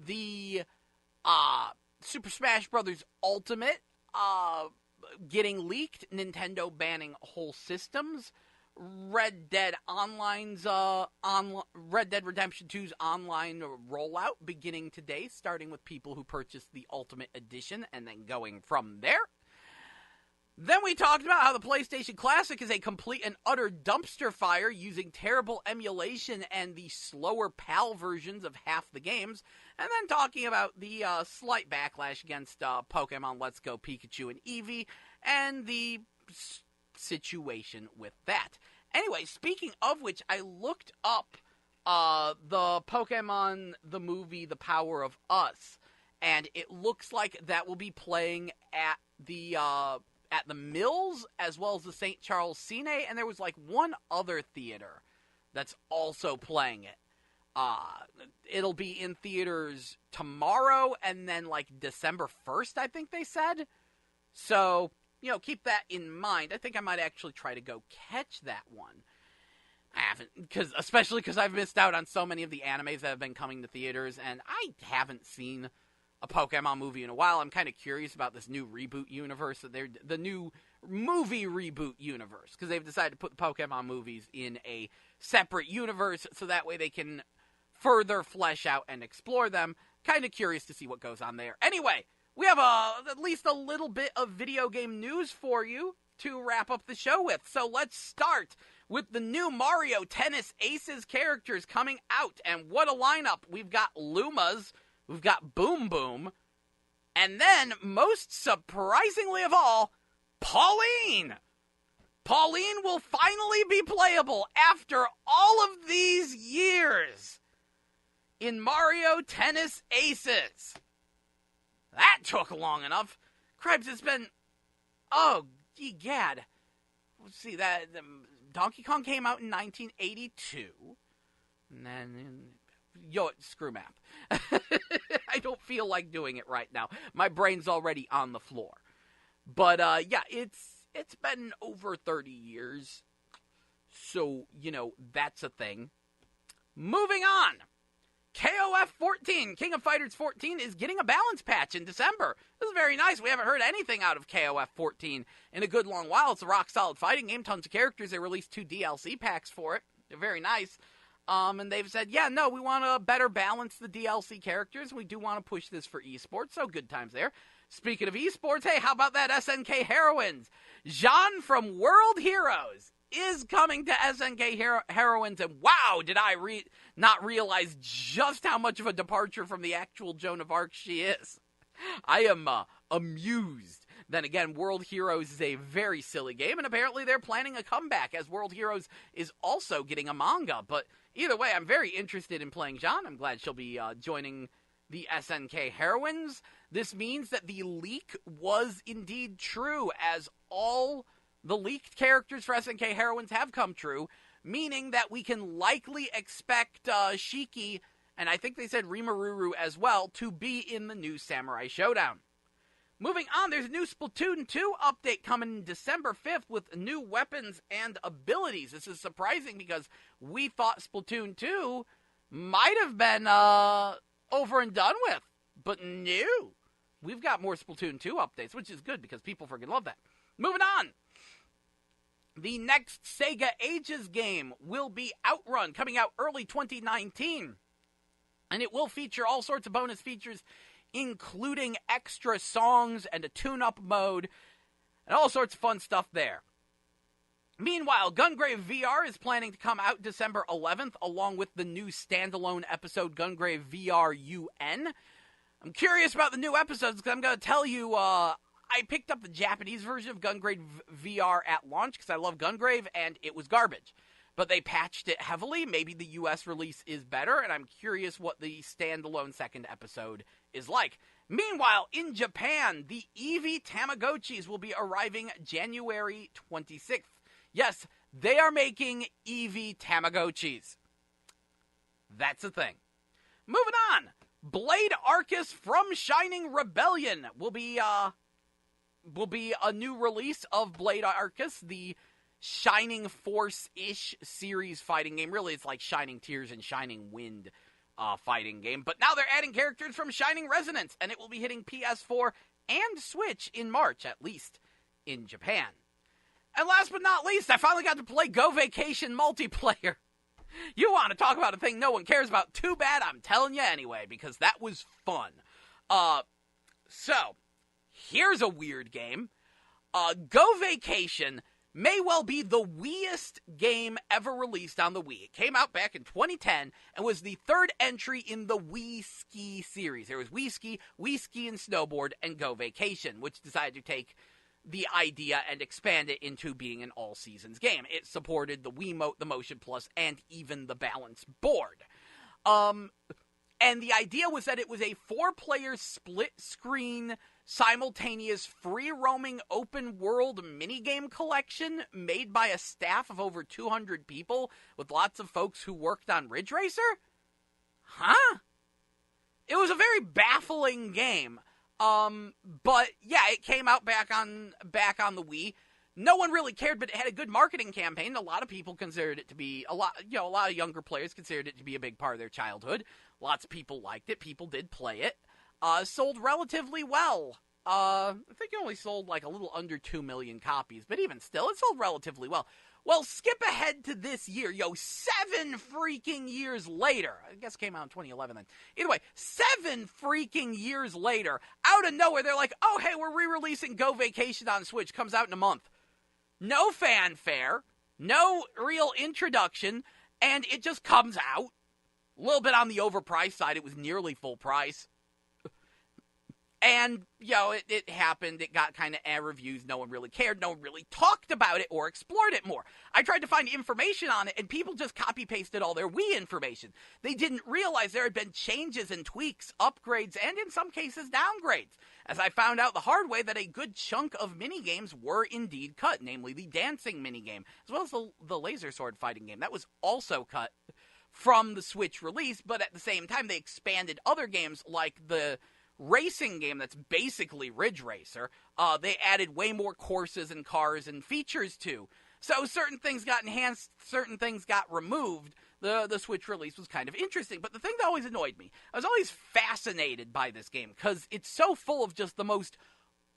the Super Smash Bros. Ultimate getting leaked, Nintendo banning whole systems, Red Dead Redemption 2's online rollout beginning today, starting with people who purchased the Ultimate Edition and then going from there. Then we talked about how the PlayStation Classic is a complete and utter dumpster fire using terrible emulation and the slower PAL versions of half the games, and then talking about the slight backlash against Pokemon Let's Go Pikachu and Eevee and the situation with that. Anyway, speaking of which, I looked up the Pokemon, the movie, The Power of Us, and it looks like that will be playing at the Mills as well as the St. Charles Cine, and there was like one other theater that's also playing it. It'll be in theaters tomorrow and then like December 1st, I think they said. So, you know, keep that in mind. I think I might actually try to go catch that one. I haven't, especially because I've missed out on so many of the animes that have been coming to theaters, and I haven't seen a Pokemon movie in a while. I'm kind of curious about this new reboot universe, the new movie reboot universe, because they've decided to put the Pokemon movies in a separate universe, so that way they can further flesh out and explore them. Kind of curious to see what goes on there. Anyway, we have at least a little bit of video game news for you to wrap up the show with. So let's start with the new Mario Tennis Aces characters coming out. And what a lineup. We've got Lumas, we've got Boom Boom, and then, most surprisingly of all, Pauline. Pauline will finally be playable after all of these years in Mario Tennis Aces. That took long enough. Cripes, it's been... Oh, ye gad. Let's see, Donkey Kong came out in 1982. And then... screw math. I don't feel like doing it right now. My brain's already on the floor. But, yeah, it's been over 30 years. So, you know, that's a thing. Moving on. KOF 14, King of Fighters 14, is getting a balance patch in December. This is very nice. We haven't heard anything out of KOF 14 in a good long while. It's a rock-solid fighting game, tons of characters. They released 2 DLC packs for it. They're very nice. And they've said, yeah, no, we want to better balance the DLC characters. We do want to push this for esports, so good times there. Speaking of esports, hey, how about that SNK Heroines? Jean from World Heroes is coming to SNK Heroines, and wow, did I not realize just how much of a departure from the actual Joan of Arc she is. I am amused. Then again, World Heroes is a very silly game, and apparently they're planning a comeback, as World Heroes is also getting a manga. But either way, I'm very interested in playing Jean. I'm glad she'll be joining the SNK Heroines. This means that the leak was indeed true, as all the leaked characters for SNK Heroines have come true, meaning that we can likely expect Shiki, and I think they said Rimururu as well, to be in the new Samurai Showdown. Moving on, there's a new Splatoon 2 update coming December 5th with new weapons and abilities. This is surprising because we thought Splatoon 2 might have been over and done with, but no. we've got more Splatoon 2 updates, which is good because people freaking love that. Moving on. The next Sega Ages game will be Outrun, coming out early 2019. And it will feature all sorts of bonus features, including extra songs and a tune-up mode, and all sorts of fun stuff there. Meanwhile, Gungrave VR is planning to come out December 11th, along with the new standalone episode Gungrave VR UN. I'm curious about the new episodes, because I'm going to tell you, I picked up the Japanese version of Gungrave VR at launch, because I love Gungrave, and it was garbage. But they patched it heavily. Maybe the US release is better, and I'm curious what the standalone second episode is like. Meanwhile, in Japan, the Eevee Tamagotchis will be arriving January 26th. Yes, they are making Eevee Tamagotchis. That's a thing. Moving on. Blade Arcus from Shining Rebellion will be a new release of Blade Arcus, the Shining Force-ish series fighting game. Really, it's like Shining Tears and Shining Wind fighting game. But now they're adding characters from Shining Resonance, and it will be hitting PS4 and Switch in March, at least in Japan. And last but not least, I finally got to play Go Vacation multiplayer. You want to talk about a thing no one cares about? Too bad, I'm telling you anyway, because that was fun. So, here's a weird game. Go Vacation may well be the Wiiest game ever released on the Wii. It came out back in 2010 and was the third entry in the Wii Ski series. There was Wii Ski and Snowboard, and Go Vacation, which decided to take the idea and expand it into being an all-seasons game. It supported the Wiimote, the Motion Plus, and even the balance board. And the idea was that it was a 4-player split-screen, simultaneous, free-roaming, open-world minigame collection made by a staff of over 200 people with lots of folks who worked on Ridge Racer? Huh? It was a very baffling game. But yeah, it came out back on the Wii. No one really cared, but it had a good marketing campaign. A lot of people considered it to be a lot of younger players considered it to be a big part of their childhood. Lots of people liked it. People did play it. Sold relatively well. I think it only sold like a little under 2 million copies, but even still, it sold relatively well. Well, skip ahead to this year, 7 freaking years later. I guess it came out in 2011 then. Either way, 7 freaking years later, out of nowhere, they're like, oh, hey, we're re-releasing Go Vacation on Switch. Comes out in a month. No fanfare, no real introduction, and it just comes out. A little bit on the overpriced side. It was nearly full price. And, it happened. It got kind of reviews. No one really cared. No one really talked about it or explored it more. I tried to find information on it, and people just copy-pasted all their Wii information. They didn't realize there had been changes and tweaks, upgrades, and in some cases, downgrades. As I found out the hard way that a good chunk of minigames were indeed cut, namely the dancing minigame, as well as the laser sword fighting game. That was also cut from the Switch release, but at the same time, they expanded other games like the racing game that's basically Ridge Racer. They added way more courses and cars and features too. So certain things got enhanced, certain things got removed. The Switch release was kind of interesting, but the thing that always annoyed me, I was always fascinated by this game because it's so full of just the most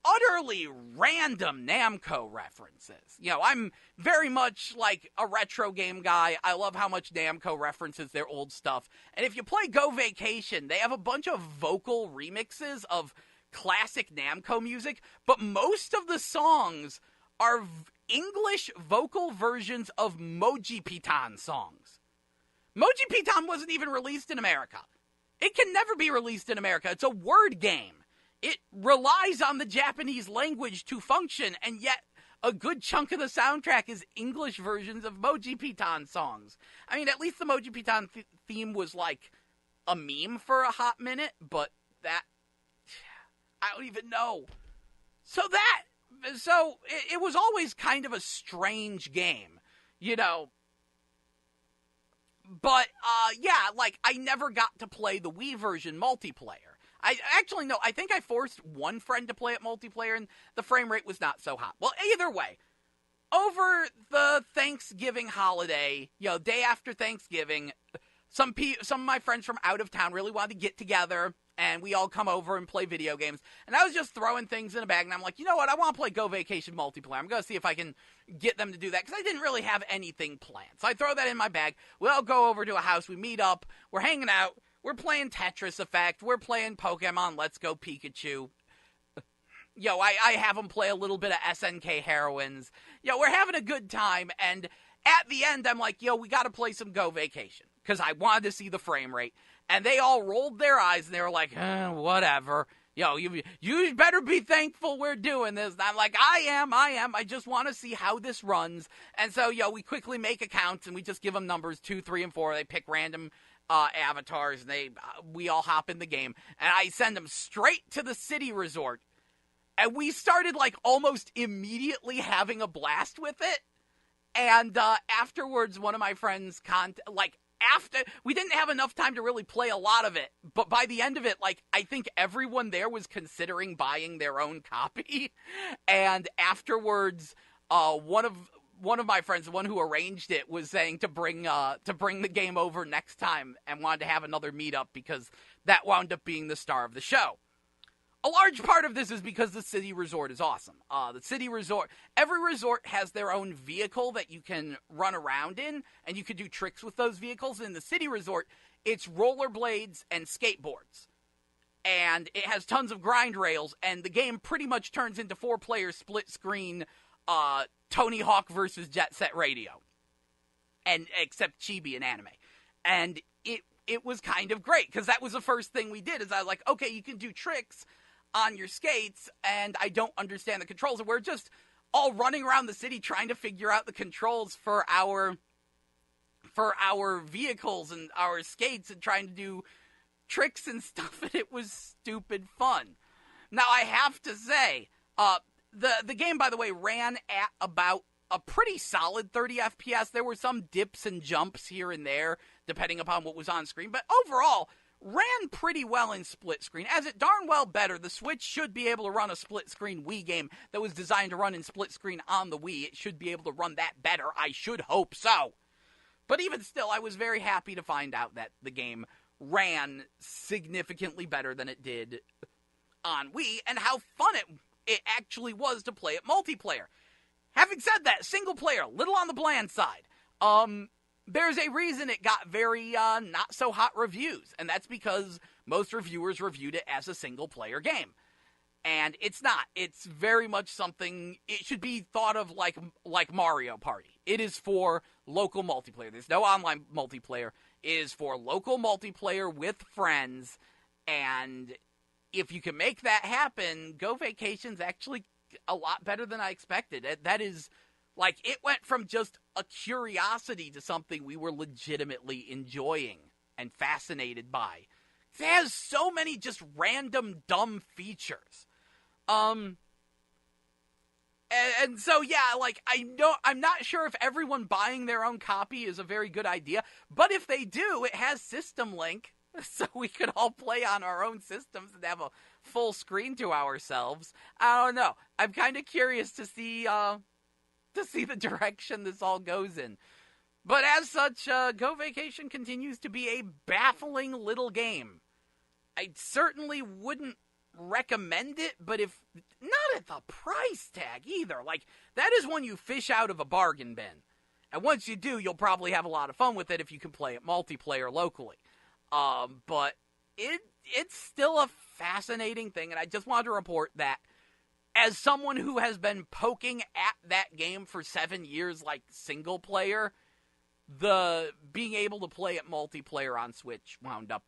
utterly random Namco references. I'm very much like a retro game guy. I love how much Namco references their old stuff. And if you play Go Vacation, they have a bunch of vocal remixes of classic Namco music, but most of the songs are English vocal versions of Moji Pitan songs. Moji Pitan wasn't even released in America. It can never be released in America. It's a word game. It relies on the Japanese language to function, and yet a good chunk of the soundtrack is English versions of Moji Pitan songs. I mean, at least the Moji Pitan theme was like a meme for a hot minute, but that, I don't even know. So it was always kind of a strange game, But, I never got to play the Wii version multiplayer. I think I forced one friend to play it multiplayer, and the frame rate was not so hot. Well, either way, over the Thanksgiving holiday, day after Thanksgiving, some of my friends from out of town really wanted to get together, and we all come over and play video games. And I was just throwing things in a bag, and I'm like, you know what? I want to play Go Vacation multiplayer. I'm going to see if I can get them to do that, because I didn't really have anything planned. So I throw that in my bag. We all go over to a house. We meet up. We're hanging out. We're playing Tetris Effect. We're playing Pokemon Let's Go Pikachu. I have them play a little bit of SNK Heroines. We're having a good time, and at the end, I'm like, we got to play some Go Vacation, because I wanted to see the frame rate. And they all rolled their eyes, and they were like, whatever. You better be thankful we're doing this. And I'm like, I am. I just want to see how this runs. And so, we quickly make accounts, and we just give them numbers 2, 3, and 4. They pick random avatars, and we all hop in the game. And I send them straight to the city resort. And we started, almost immediately having a blast with it. And afterwards, one of my friends, after, we didn't have enough time to really play a lot of it. But by the end of it, I think everyone there was considering buying their own copy. And afterwards, one of my friends, the one who arranged it, was saying to bring the game over next time and wanted to have another meetup, because that wound up being the star of the show. A large part of this is because the city resort is awesome. The city resort, every resort has their own vehicle that you can run around in, and you can do tricks with those vehicles. In the city resort, it's rollerblades and skateboards. And it has tons of grind rails, and the game pretty much turns into 4-player split-screen Tony Hawk versus Jet Set Radio. And except chibi and anime. And it was kind of great, because that was the first thing we did, is I was like, okay, you can do tricks on your skates, and I don't understand the controls, and we're just all running around the city trying to figure out the controls for our vehicles and our skates, and trying to do tricks and stuff, and it was stupid fun. Now, I have to say, the game, by the way, ran at about a pretty solid 30 FPS. There were some dips and jumps here and there, depending upon what was on screen, but overall, ran pretty well in split screen. As it darn well better, the Switch should be able to run a split screen Wii game that was designed to run in split screen on the Wii. It should be able to run that better. I should hope so. But even still, I was very happy to find out that the game ran significantly better than it did on Wii, and how fun it actually was to play it multiplayer. Having said that, single player, little on the bland side. There's a reason it got very not so hot reviews, and that's because most reviewers reviewed it as a single player game. And it's not. It's very much something, it should be thought of like Mario Party. It is for local multiplayer. There's no online multiplayer. It is for local multiplayer with friends, and if you can make that happen, Go Vacation's actually a lot better than I expected. That is, it went from just a curiosity to something we were legitimately enjoying and fascinated by. It has so many just random dumb features. And so, yeah, I'm not sure if everyone buying their own copy is a very good idea, but if they do, it has System Link, so we could all play on our own systems and have a full screen to ourselves. I don't know. I'm kind of curious to see the direction this all goes in. But as such, Go Vacation continues to be a baffling little game. I certainly wouldn't recommend it, but if not at the price tag either. That is one you fish out of a bargain bin. And once you do, you'll probably have a lot of fun with it if you can play it multiplayer locally. But it's still a fascinating thing, and I just wanted to report that as someone who has been poking at that game for 7 years, single player, the being able to play it multiplayer on Switch wound up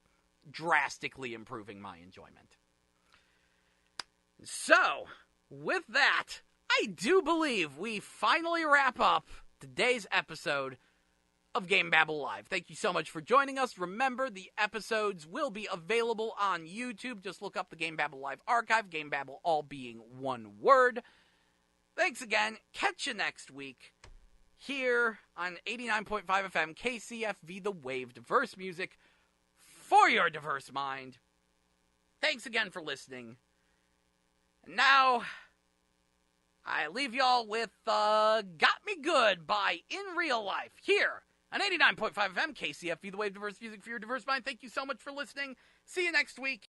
drastically improving my enjoyment. So, with that, I do believe we finally wrap up today's episode of GameBabble Live. Thank you so much for joining us. Remember, the episodes will be available on YouTube. Just look up the GameBabble Live archive, GameBabble all being one word. Thanks again. Catch you next week here on 89.5 FM KCFV The Wave. Diverse music for your diverse mind. Thanks again for listening. And now, I leave y'all with Got Me Good by In Real Life here on 89.5 FM KCFV The Wave. Diverse music for your diverse mind. Thank you so much for listening. See you next week.